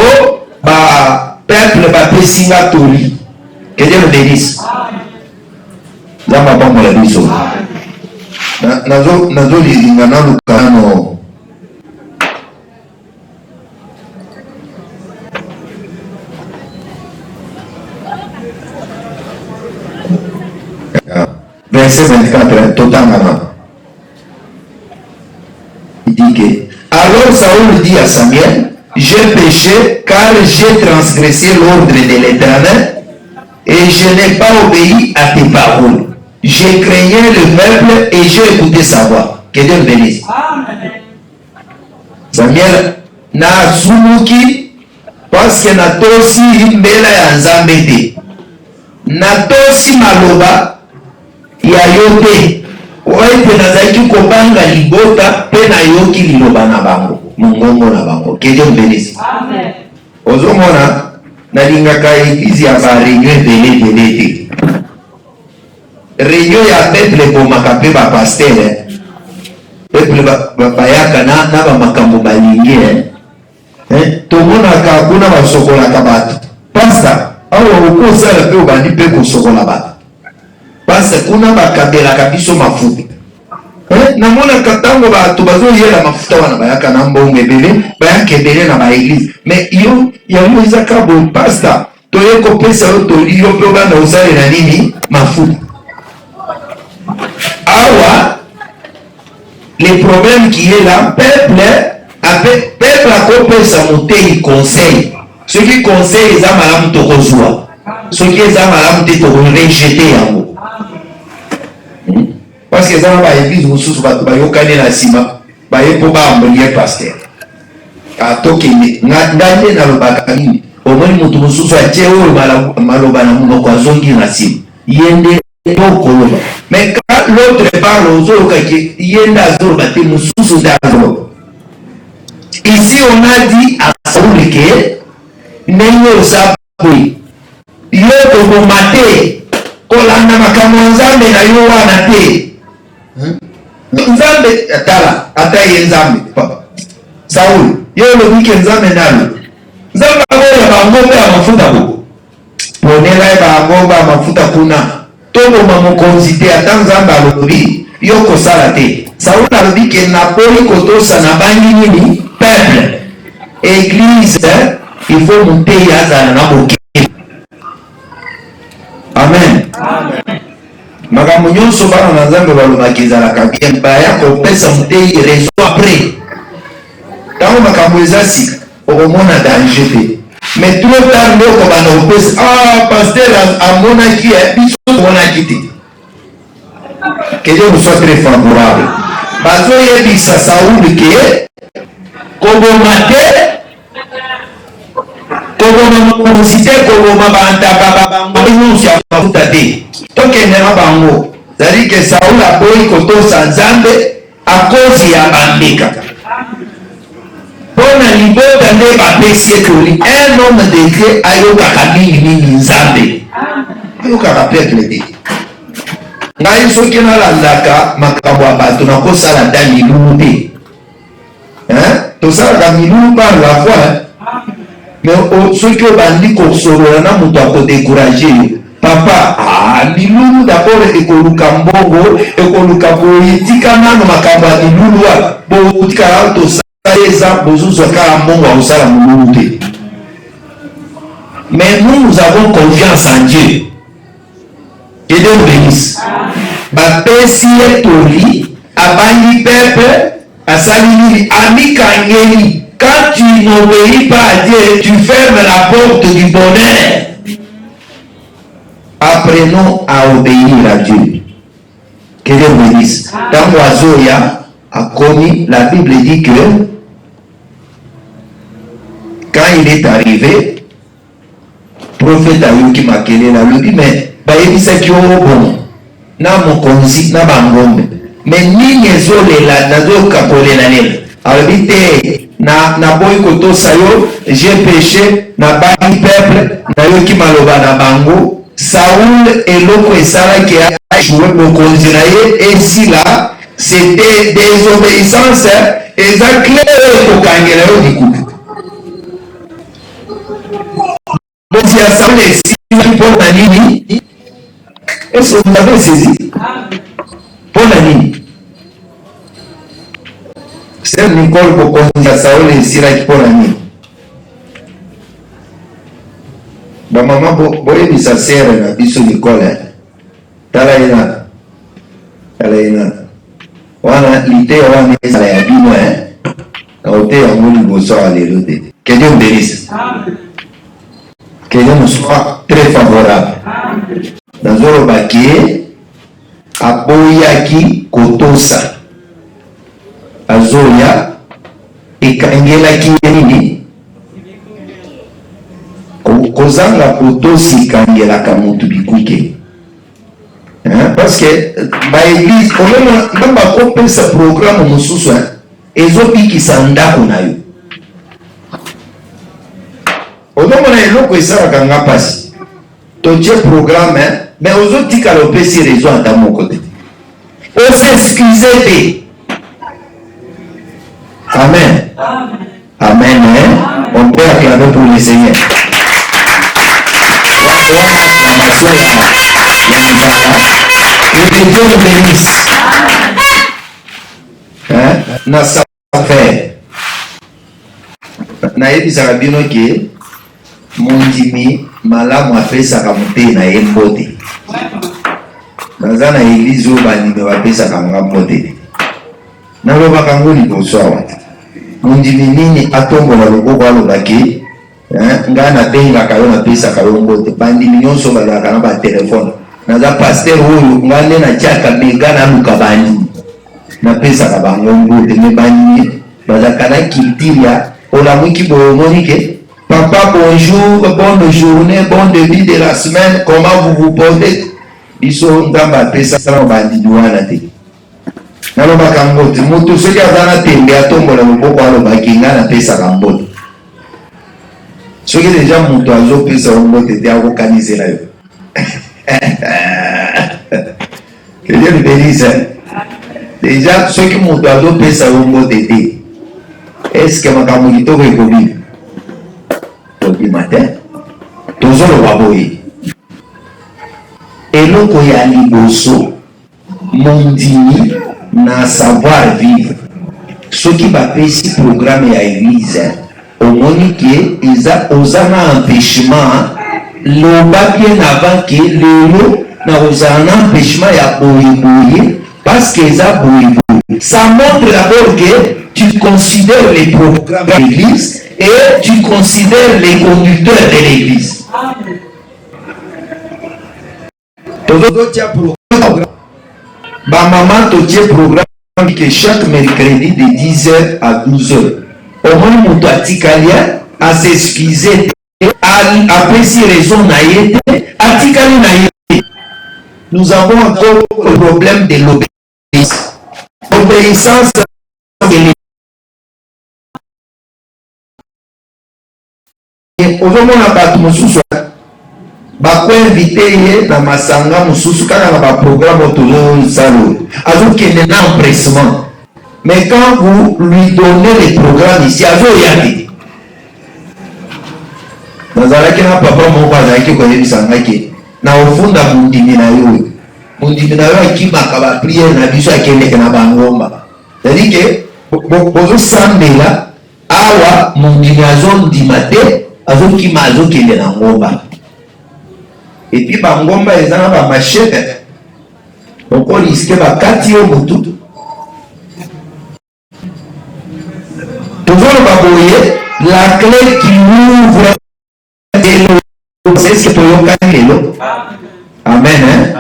ba peuple ba pesinga tori. Que Dieu le bénisse. Zamba bongo la biso. Nazo lilinga na lukano. Verset 24, totalement. Il dit que alors Saoul dit à Samuel, j'ai péché car j'ai transgressé l'ordre de l'Éternel et je n'ai pas obéi à tes paroles. J'ai craigné le peuple et j'ai écouté sa voix. Que Dieu le bénisse. Samuel na sumuki parce que na tosi mbela ya nzambe te. Na tosi maloba ya yote oye pe nazalaki kobanga libota pe nayoki liloba na bango mongongo na bango. Que Dieu me bénisse. Amen. Ozomona nalingaka eglize ya ba réunion ebele te. Réunion ya peuple ebomaka mpe bapaster peuple bayaka na bamakambo balingi tomonaka kuna basokolaka bato pasta awa okosala mpe obandi mpe kosokola bato. Parce que kuna bakabelaka biso mafuta namona katango bato bazoyela mafuta wana bayaka na mbongo ebele bayaka ebele na baeglise mais yo yango ezaka boye pasta toye kopesa yo toli yo mpe obanda osalela nini mafuta awa le problème qui est là peuple akopesa motei conseil soki conseil eza malamu tokozwa soki eza malamu te tokorejete yango parce que eza na baeglise mosusu bato bayokani na nsima baye mpo baambolie paster atokende ngai nde nalobaka nini omoni moto mosusu atie oyo maloba na monoko azongi na nsima ye nde okoloba mais quand l'autre parle ozolokaki ye nde azoloba te mosusu nde azoloba. Ici on a dit à Saoul que ndenge oza boye yo toboma te kolanda makambo ya nzambe na yo wana te nzambe tala ata ye nzambe papa Saul yo olobi ke nzambe nalo nzambe akoya bango mpe ya mafuta boko ponela ye bango ba mafuta kuna toboma mokonzi te ata nzambe alobi yo kosala te. Saul alobi ke napoli kotosa na bangi nini peuple église il faut monter azala na boke. Amen. Makambo nyonso bana na nzambe balobaki ezalaka bien baya kopesa motei raison après ntango makambo eza sika okomona danger te mais trop tard nde okobanda kopesa paster amonaki biso omonaki te. Que Dieu nous soit très favorable. Bazoyebisa Saoul ke koboma te koboma mokonzi te koboma bantaka bango nyonso ya mafuta te tokende na bango zali ke Saul aboyi kotosa nzambe akozi ya bambeka mpona libota nde bapesi ekoli un homme de Dieu ayokaka mingi nzambe ayokaka peuple te. Ngai soki nalandaka makambo ya bato nakosala da milulu te tosalaka milulu par la fois mais soki obandi kosolola na moto akodécourage papa milulu d'abord ekoluka mbongo ekoluka boye tika nano makambo ya milulu botikala tosala eza bozozwa kaka mbongo akosala milulu te. Mais nous avons confiance en Dieu. Que Dieu nous bénisse. Bapesi etoli abandi peuple asali amikangeli. Quand tu n'obéis pas à Dieu, tu fermes la porte du bonheur. Apprenons à obéir à Dieu. Que Dieu nous bénisse. Dans Oizoya a commis, la Bible dit que quand il est arrivé, prophète Ayuki Makelela lui dit mais bayebisaki oyo bon na mokonzi na bangombe mais nini ezolela nazoyoka kolela lela alobi te na boyi kotosa yo j'ai péché na bangi peuple nayoki maloba na bango. Saoul eloko esalaki ajoue mokonzi na ye esila c'était désobéissance eza clair kokangela yo likutu bosi ya Saoul esili mpona nini? Est-ce que vous avez saisi? Mpona nini? Sœur Nicole bokonzi ya Saoul esilaki mpona nini? Bamama boyebisa sere na biso Nicole tala ye nana wana lite wana ezala ya bino na ote yango liboso ya lelo te. Que Dieu me bénisse. Que Dieu nous soit très favorable. Nazolobaki aboyaki kotosa azoya ekangelaki nini kozanga kotosi ekangelaka motu bikuke parce que baeglise omema nga bakopesa programme mosusu ezobikisa ndako na yo ozomona eloko esalaka nga mpasi totie programme mais ozotikala opesi raison ata moko te osexcuse te. Amen. Amen. On peut acclamer pour le Seigneur. Que Dieu nous bénisse. na savoir na yebisaka bino ke mondimi malamu apesaka motei na ye mbote. Naza na eglize oyo bandimi bapesaka nga mbote. Nalobaka yango liboso awa. Mondimi nini atombola loboko alobaki nga nabengaka yo napesaka yo mbote. Bandimi nyonso balaka na batelefone. Naza paster oyo nga nde natiaka bega naluka bandimi napesaka bango mbote. Me bandimi bazalaka na culture ya olamwiki boye omoni ke papa bonjour, bonne journée, bon début de la semaine, comment vous vous portez? Biso ndamba apesa sana bandimi wana te. Nalobaka mbote moto soki aza na tembe atombola loboko alobaki nga napesaka mbote. Soki deja moto azopesa yo mbote te akokanisela yo. Que Dieu le bénisse. Deja soki moto azopesa yo mbote te, est-ce que makambo kitoko ekobi tobima te tozoloba boye eloko ya liboso mondimi na savoir vivre. Soki bapesi programme ya église omoni ke oza na empêchement loba bien avant ke lelo na ozala na empêchement ya boyeboye parce que eza boyeboye. Ça montre d'abord que tu considères les programmes de l'église et tu considères les conducteurs de l'église. Ba maman totie programme que chaque mercredi de 10h à 12h. Au moins moto atikalia à s'excuser après si raison na yete atikali na yete. Nous avons encore le problème de l'obéissance. L'obéissance ozomona bato mosusu bakoinvite ye na masanga mosusu kaka na baprogramme tozosala azokende na empressement. Mais quand vous lui donnez les programmes ici azoya te. Nazalaki na papa moko azalaki koyebisa ngaki na ofunda mondimi na yo. Mondimi na yo akimaka bapriere na biso akendeke na bangomba. C'est-à-dire que bozosambela awa mondimi azondima te azokima azokende na ngomba. Et puis bangomba eza na bamachete okoliske bakati yo motu. Tozoloba boye la clé qui ouvre c'est ce que toyokani lelo. Amen.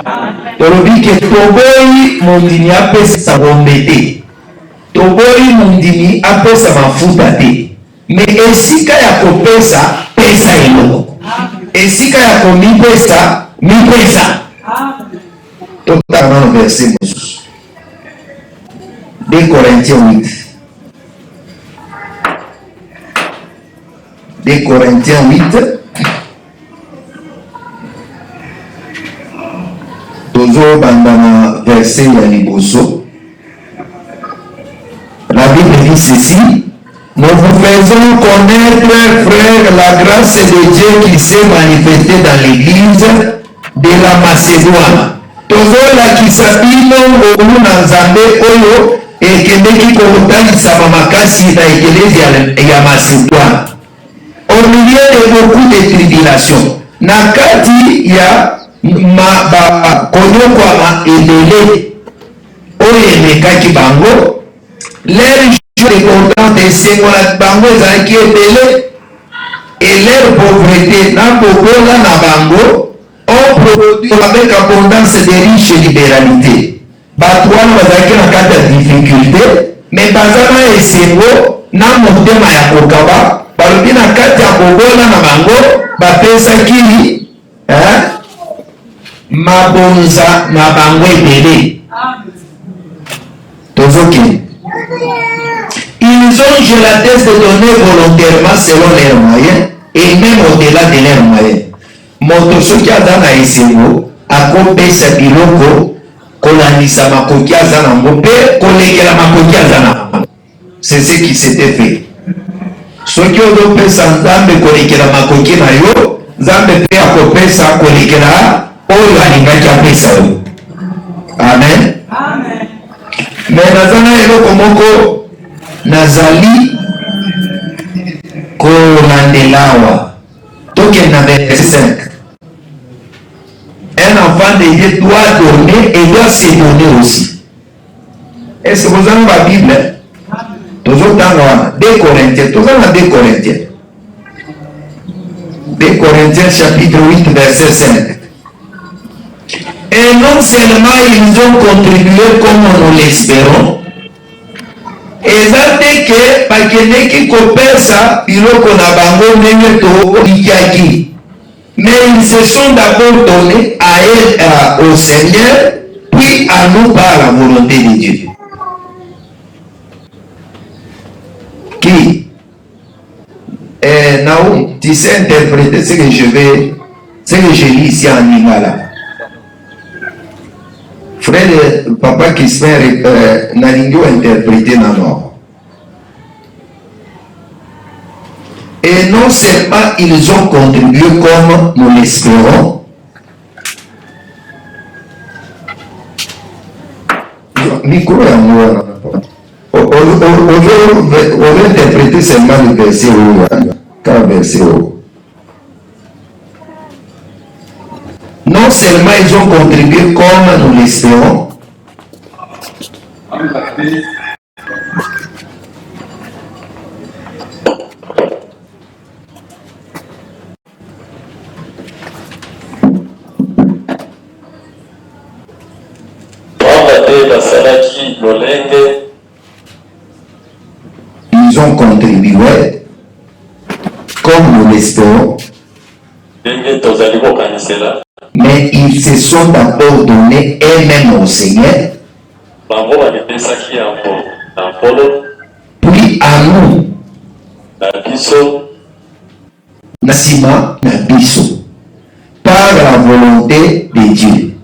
Tolobi ke toboyi mondimi apesa ngombe te, toboyi mondimi apesa mafuta te. Mais esika ya kopesa pesa eloko, esika ya komipesa mipesa. Totala na verset mosusu 2 Corinthiens 8. 2 Corinthiens 8. Tozo bandana verset ya liboso. La Bible dit ceci: nous vous faisons connaître, frères, la grâce de Dieu qui s'est manifestée dans l'église de la Macédoine. Tozo la kisabino ngomuna nzambe oyo ekendeki kokotalisa makasi na eglise ya Macédoine. Au milieu de beaucoup de tribulations, na kati ya konyokwama ebele oyo emekaki bango, leur joie de contente esengola bango ezalaki ebele, et leur pauvreté na bobola na bango on produit avec abondance de riche libéralité. Bato wana bazalaki na kati ya difficulté, mais baza na esengo na motema ya kokaba, balobi na kati ya bobola na bango bapesaki mabonza na bango ebele. Tozoki ils ont, je l'atteste, donné volontairement selon leurs moyens et même au-delà de leurs moyens. Moto soki aza na esengo akopesa biloko kolandisa makoki aza nango mpe kolekela makoki aza nango. C'est ce qui s'était fait. Soki ozopesa nzambe kolekela makoki na yo, nzambe mpe akopesa kolekela oyo alingaki apesa yo. Amen. Mais naza na eloko moko nazali kolandelawa. Token na verset 5. Un enfant de Dieu doit donner et doit se donner aussi. Est-ce que vous avez la Bible? Toujours dans 2 Corinthiens. Toujours dans 2 Corinthiens. 2 Corinthiens chapitre 8 verset 5. Et non seulement ils ont contribué comme nous l'espérons, ezate que bakendeki kopesa biloko na bango ndenge tolikaki, mais ils se sont d'abord donnés au Seigneur, puis à nous par la volonté de Dieu. Qui Naoum, tu sais interpréter ce que je lis ici en Lingala. Frère, papa qui se fait Nalingo interpréter dans nord. Et non seulement ils ont contribué comme nous l'espérons, micro est moi. On va interpréter seulement le verset car verset haut. Non seulement ils ont contribué comme nous l'espérons, ils ont contribué comme nous l'espérons, mais ils se sont d'abord donnés eux-mêmes au Seigneur, puis à nous, Nassima Nabiso, par la volonté de Dieu.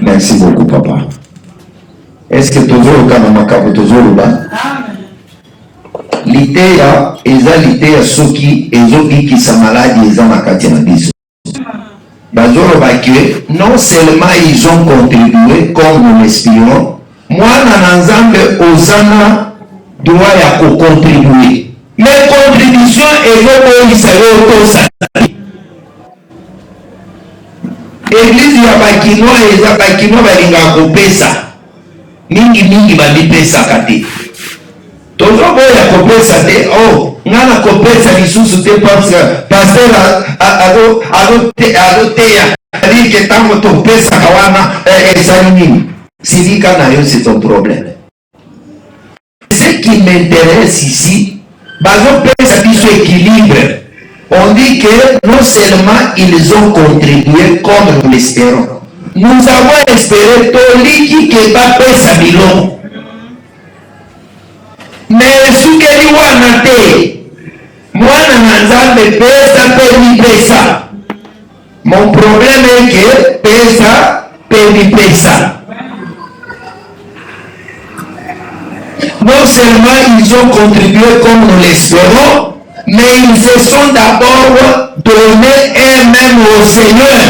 Merci beaucoup, papa. Est-ce que toujours quand on a toujours là? L'idéa eza l'idéa soki ezobikisa maladi eza makati na biso. Bazoloba que non seulement ils ont contribué comme nous l'espérons, mwana na Nzambe ozana droit ya ko-contribuer. Mais contribution ezokoyisa yo tosali. Église ya bakinois eza bakinois balingaka kopesa. Mingi babipesaka te. Toujours boya kopesa te, ngana kopesa lisusu te parce que pasteur aloteya ali ke tango topesa kawana ezali nini. Silika na yo, c'est ton problème. Ce qui m'intéresse ici, bazopesa biso équilibre. On dit que non seulement ils ont contribué comme nous l'espérons, nous avons espéré toliki ke bapesa biloko. Mais sukeli wana te, mwana na Nzambe pesa pe mi pesa. Mon problème est que pesa pe mi pesa. Non seulement ils ont contribué comme nous l'espérons, mais ils se sont d'abord donnés eux-mêmes au Seigneur.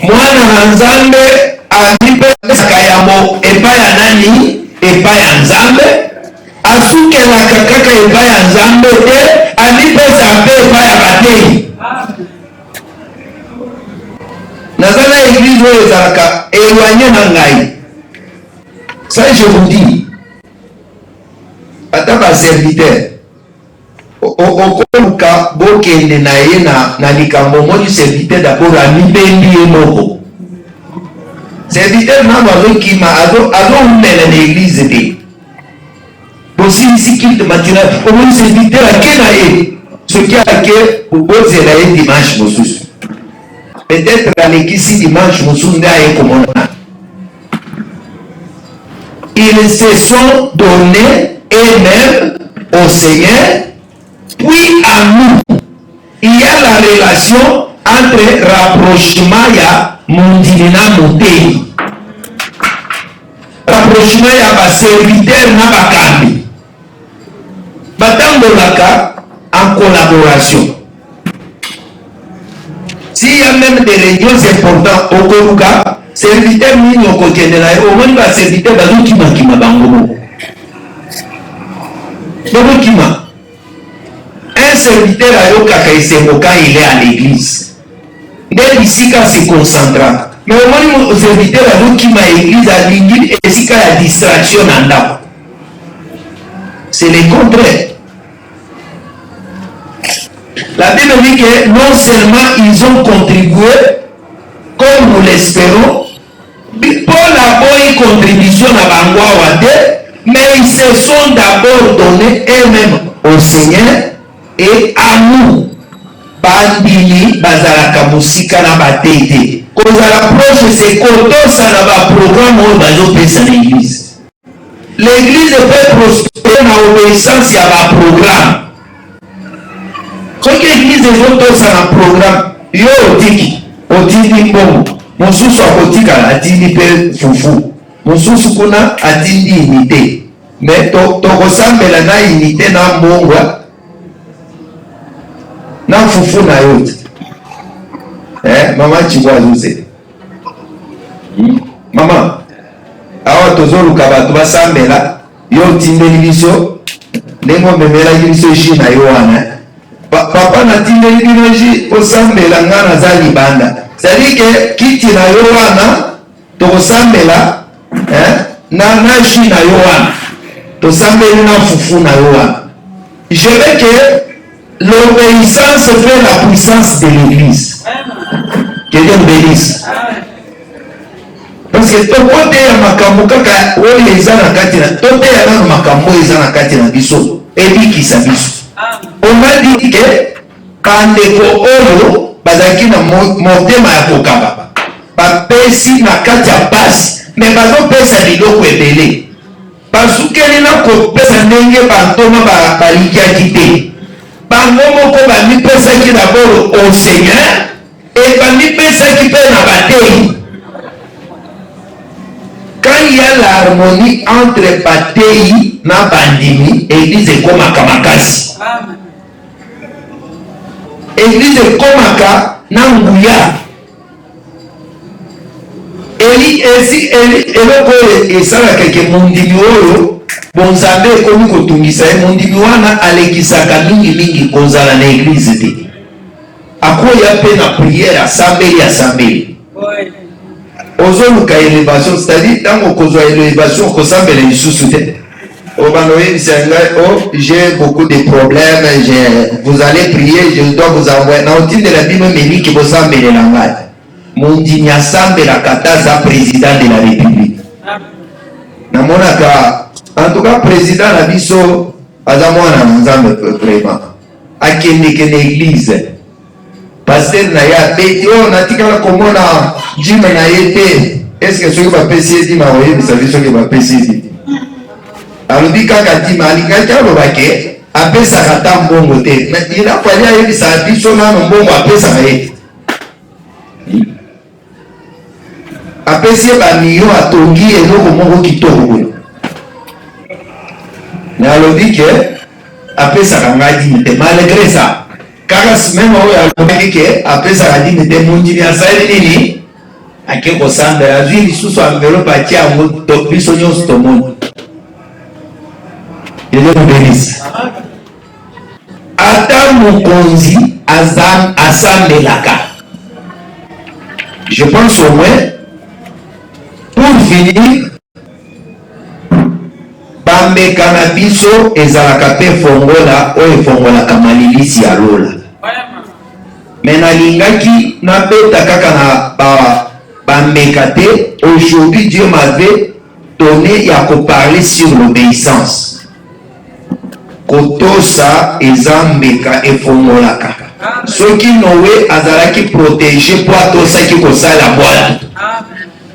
Mwana na Nzambe alipesa kayamo epai ya nani? Epai ya Nzambe. Asukelaka kaka epai ya Nzambe te, alipesa mpe epai ya batei. Nazana église oyo ezalaka éloigné na ngai. Ça je vous dis, ata ba serviteur okoluka bokende na ye na likambo moni serviteur d'abord amibendi ye moko. Serviteur nano azokima azomela na église te. Bosilisi kilte matinal omoni serviteur ake na ye soki ake bozela ye dimanche mosusu. Peut-être alekisi dimanche mosusu nde aye komona. Ils se sont donnés eux-mêmes au Seigneur, puis à nous. Il y a la relation entre rapprochement ya mundilina mutei. Rapprochement ya ba serviteur na bakambi. Batambolaka en collaboration. S'il y a même des réunions importantes au Koruka, serviteur nini okokende na yo omoni baserviteur bazokimakima bango moko bazokima. Un serviteur ayokaka esengo quand il est à l'église nde bisika se concentra, mais omoni serviteur azokima église alingi esika ya distraction na ndako. C'est le contraire. La Bible dit que non seulement ils ont contribué, comme nous l'espérons, Paul a eu contribution à Bangwa, mais ils se sont d'abord donnés eux-mêmes au Seigneur et à nous. Bandini, Bazalaka Musika na Batete. Quand on approche, c'est quand ça na programme où on va l'église. L'église peut prospérer dans l'obéissance à un programme. Quand l'église est dans un programme, yo otiki, otindi bongo, mosusu akotika atindi pe fufu, mosusu kuna atindi unité. Mais tokosambela na unité na mbongwa na fufu na yote. Mama chibwa zuze. Mama awa tozoluka bato basambela yo tindeli biso ndenge omemelaki biso eshi na yo wana papa natindeli bino eshi osambela nga naza libanda. C'est-à-dire que kiti na yo wana tokosambela na eshi na yo wana tosambeli na fufu na yo wana. Je veux que l'obéissance fait la puissance de l'église. Que Dieu bénisse. Parce que tokote ya makambo kaka oyo eza na kati na tote ya na makambo eza na kati na biso ebikisa biso. On a dit que bandeko oyo bazaki na motema ya kokaba bapesi na kati ya pasi me bazopesa biloko ebele basukeli na kopesa ndenge bantoma balikiaki te. Bango moko bamipesaki d'abord au Seigneur et bamipesaki mpe na batei. Quand il y a l'harmonie entre Batei na Bandimi, l'église est comme Kamakasi. L'église est comme Nanguya. Et ça va quelque mondimi oyo bonzambe ekomi kotungisa mondimi wana alekisaka mingi kozala na église te. Akoya pe na prière asambeli. Ozoluka élévation, c'est-à-dire dans le cause élévation, on ressemble les sous-soutés. J'ai beaucoup de problèmes, vous allez prier, je dois vous envoyer. Dans le titre de la Bible, mais dit que vous semblez les langages. Mon digne assemblée la Kataza, président de la République. En tout cas, président la Bisso, Azamouana, nous avons vraiment. À quelle église? Pasteur na ya beti o natikala komona jime na yete est-ce que soki bapesi di ma oyebisa biso ke bapesi di alobi kaka tima alingaki alobake apesaka ta mbongo te ina fali ayebisa biso nano mbongo apesaka ye apesi ye bamilio atongi eloko moko kitoko boye me alobi ke apesaka ngai dimi te malgré ça kaka simema oyo alobaki ke apesaka dimi te mondimi asali nini ake kosambela azwi lisusu envelope atia yango biso nyonso tomoni elobelisi ata mokonzi asambelaka. Je pense au moins pour finir bambeka na biso ezalaka mpe fongola oyo efongolaka malilisi ya lola me nalingaki nabeta kaka na bambeka te. Aujourd'hui Dieu m'avait donné ya koparler sur l'obéissance. Kotosa eza mbeka efongolaka soki Noé azalaki protégé po atosaki kosala bwala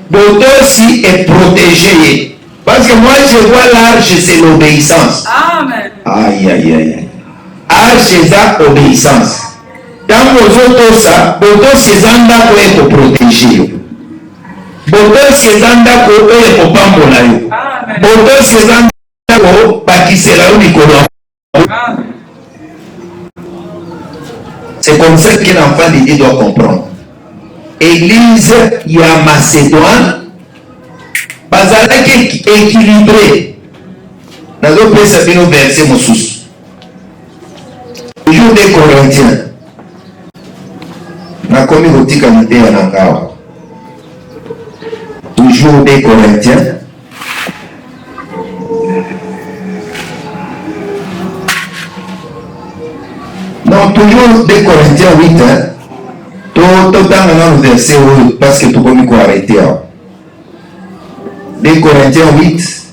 botosi est protégé. Parce que moi je vois l'arche c'est l'obéissance. Amen. Aïe aïe aïe. Arche eza obéissance. Tango ozotosa botosi eza ndako ekoprotege yo. Botosi eza ndako oyo ekopambola yo. Botosi eza ndako bakisela yo likolo. C'est comme ça qu'un enfant de Dieu doit comprendre. église ya Macédoine bazalaki équilibré. Nazopesa bino verset mosusu. Toujours des Corinthiens. Nakomi kotika miteya na ngao. Toujours des Corinthiens. Non, toujours des Corinthiens 8. Totanga na le verset parce que tu peux m'y arrêter. Des Corinthiens 8.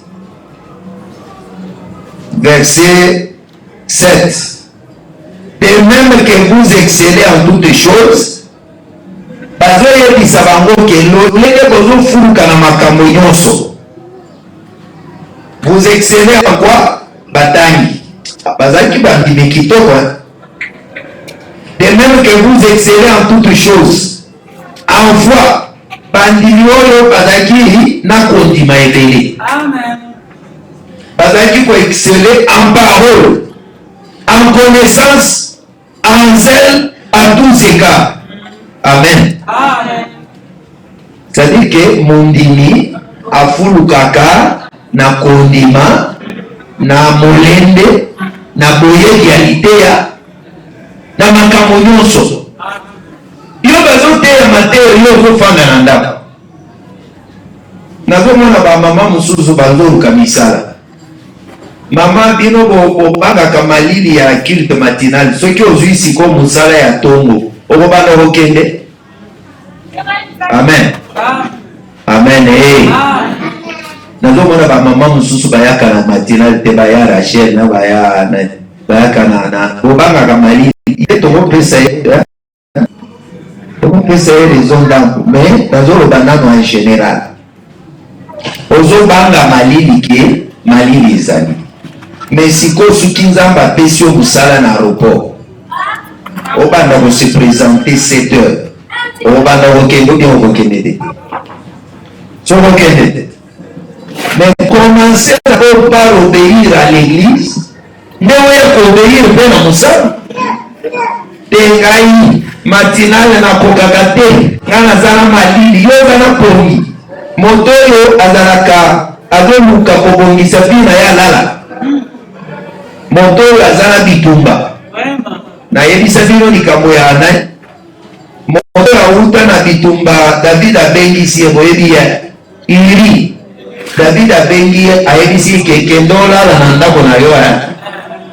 Verset 7. De même que vous excellez en toutes choses, bazoyebisa bango ke lolenge bozofuluka na makambo nyonso. Vous excellez en quoi? Batangi bazalaki bandimi kitoko. De même que vous excellez en toutes choses, en foi bandimi oyo bazalaki na kondima ebele. Amen. Bazalaki ko exceller en parole, en connaissance, en zèle, à tous égards. Amen. Amen. C'est-à-dire que mondimi afulukaka na kondima na molende na boyeki ya liteya na makambo nyonso. Yo bazoteya mateyo yo ozofanda na ndako. Nazomona bamama mosusu bazoluka misala. Mama bino bobangaka malili ya culte matinale soki ozwi siko mosala ya tongo okobanda okende. Amen. Amen. Nazomona bamama mosusu bayaka na matinale te baya Rachel na bayaka na bobangaka malili tokopesa ye raison d'ample mais nazoloba nano en général ozobanga malili ke malili ezali. Mais siko soki nzambe apesi yo mosala na aéroport obanda kose présenter 7 heures obanda kokende obi okokende te so kokende te. Mais commencer d'abord par obéir à l'église nde oya koobéir mpe na mosala te. Ngai matinale nakokaka te nga naza na malili yo oza na pongi moto oyo azalaka azoluka kobongisa bino ya alala moto oyo aza na bitumba nayebisa bino likambo ya ana moto oyo awuta na bitumba. David abengisi ye boyebi ya iri. David abengi ye ayebisi kekende olala na ndako na yo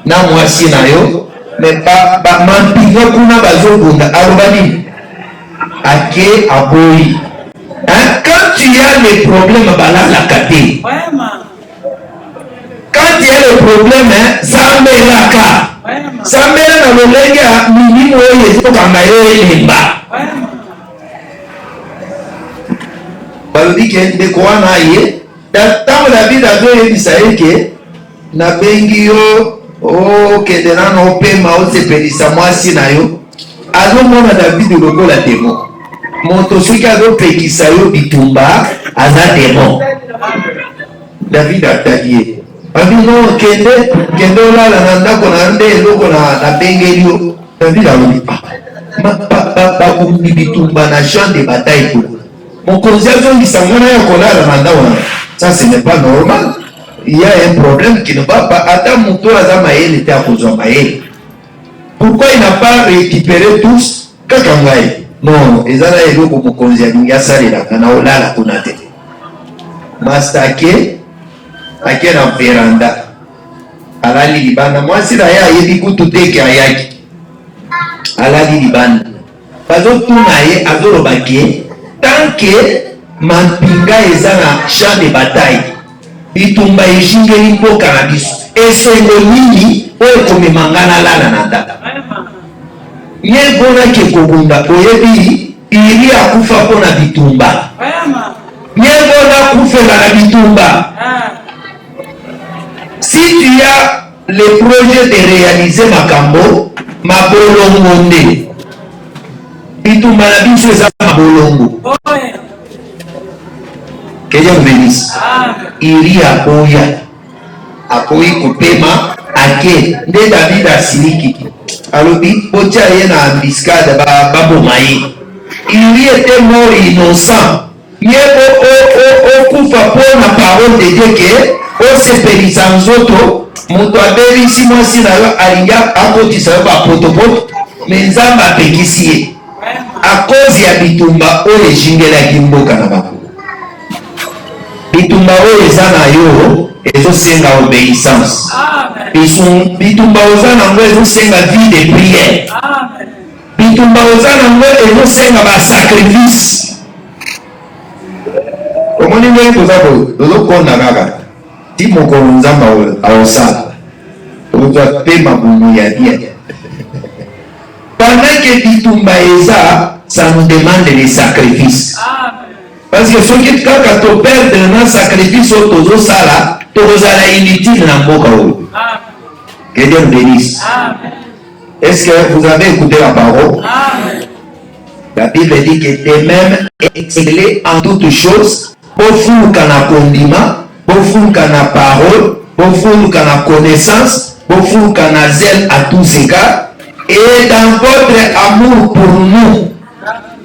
na mwasi na yo me mampinga kuna bazobunda aloba nini ake aboyi. Quand tu as les problèmes balalaka te. Quand il y a le problème, Zambelaka. Zambela na lolenga minimo oyo ezokanga yo elemba. Balobi ke ndeko wana ye ntango David azoyebisa ye ke nabengi yo okende nano opema osepelisa mwasi na yo, azomona David lokola demo. Moto soki azopekisa yo bitumba aza demo. David atali ye abino kende olala na ndako na nde eloko na bengeli yo. David alobi bakumbi bitumba na champ de bataille kuna. Mokonzi azongisa mwana ya kolala na ndako na ça ce n'est pas normal. Il y a un problème qui ne va pas. Ata moto aza mayele te akozwa mayele. Pourquoi il n'a pas récupéré tous kaka ngai? Non, ezala eloko mokonzi alingi asalelaka na olala kuna te. Master ake na veranda alali libanda. Mwasi na ye ayebi kutu teke ayaki alali libanda. Bazotuna ye azoloba ke tanke mampinga eza na champ de bataille bitumba ejingeli mboka na biso esengo nini oyo ekomemangana lala na ndako. Ye bonaki ekobunda oyebi iri akufa mpo na bitumba. Ye bona akufela na bitumba. Si tu as le projet de réaliser makambo mabolongo nde bitumba na biso eza mabolongo. Que Dieu vous bénisse. Iri akoyi kopema ake nde David asiliki alobi botia ye na embuscade baboma ye il y était mort innocent. Ye okufa mpona parole de Dieu ke osepelisa nzoto moto abelisi mwasi na yo alingi akotisa yo bapotopoto me Nzambe apekisi ye a cause ya bitumba oyo eshingelaki mboka na bango. Bitumba oyo eza na yo ezosenga obéissance. Bitumba oza nango ezosenga vie de prière. Bitumba oza nango ezosenga basacrifice. Omoni ndenge tozokonda kaka ti mokolo Nzambe aosala ozwa mpe mabumu ya bien. Pendant que bitumba eza, ça nous demande des sacrifices. Parce que ceux qui kaka to perdre na sacrifice au tozo sala, tozala inutile na mboka oyo. Que Dieu nous bénisse. Est-ce que vous avez écouté la parole? La Bible dit que de même exceller en toutes choses, pour fuluka na condiment, pour fuluka na parole, pour fuluka na connaissance, pour fuluka na zèle à tous égards, et dans votre amour pour nous.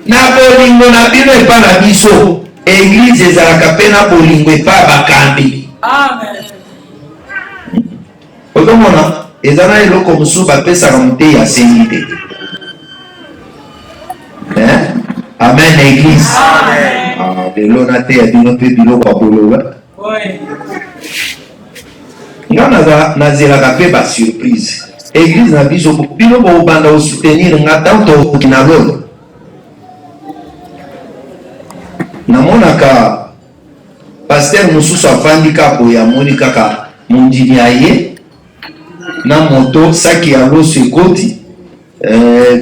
Na bolingo na bino epa na biso, église ezalaka pe na bolingo epa bakambi. Amen. Otomona, ezana eloko mosusu bapesaka mote ya sengi te. Amen, église. Amen. Lelo na te ya bino mpe biloko ya koloba. Nga nazelaka mpe basurprise. Église na biso bino bobanda osoutenir nga tanto okina lolo. Namonaka pasteur mosusu afandi kaka boye amoni kaka mondimi aye na moto saki ya loso ekoti,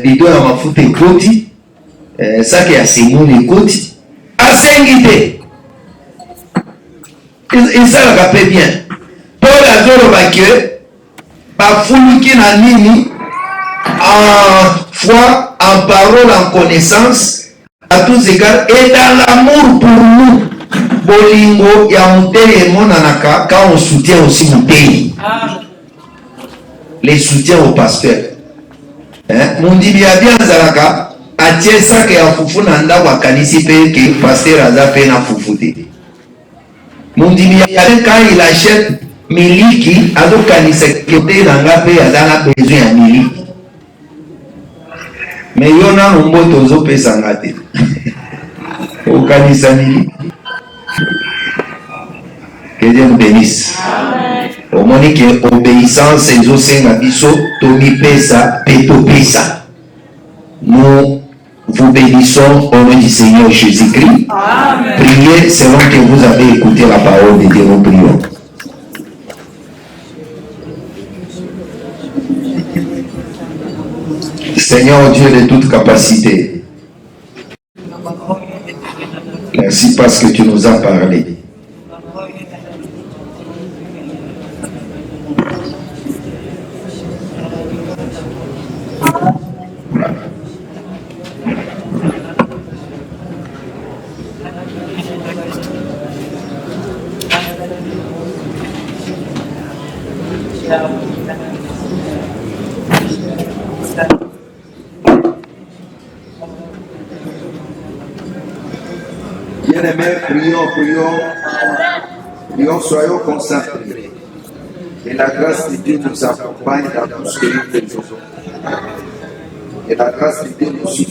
bido ya mafuta ekoti, saki ya semuni ekoti, asengi te. Esalaka mpe bien. Paul azoloba ke bafuluki na nini en foi, en parole, en connaissance, à tous égards, et dans l'amour pour nous. Bolingo ya mutei emonanaka quand on soutient aussi mutei. Les soutiens au pasteur. Mundimi ya bien zalaka atie saka ya fufu na ndako akanisi pe ke pasteur aza pe na fufu te. Mundimi ya quand il achète miliki azokanisa kote na nga pe aza na besoin ya miliki. Mais yo nano mboto ozopesa nga te. Okanisa miliki. Que Dieu nous bénisse. Au moment que obéissance et osenga biso tomi pesa peto pesa. Nous vous bénissons au nom du Seigneur Jésus-Christ. Priez selon que vous avez écouté la parole de Dieu. Nous prions. Seigneur Dieu de toute capacité, merci parce que tu nous as parlé. Bien-aimés, prions, soyons concentrés. Et la grâce de Dieu nous accompagne dans tout ce que nous faisons. Et la grâce de Dieu nous suffit.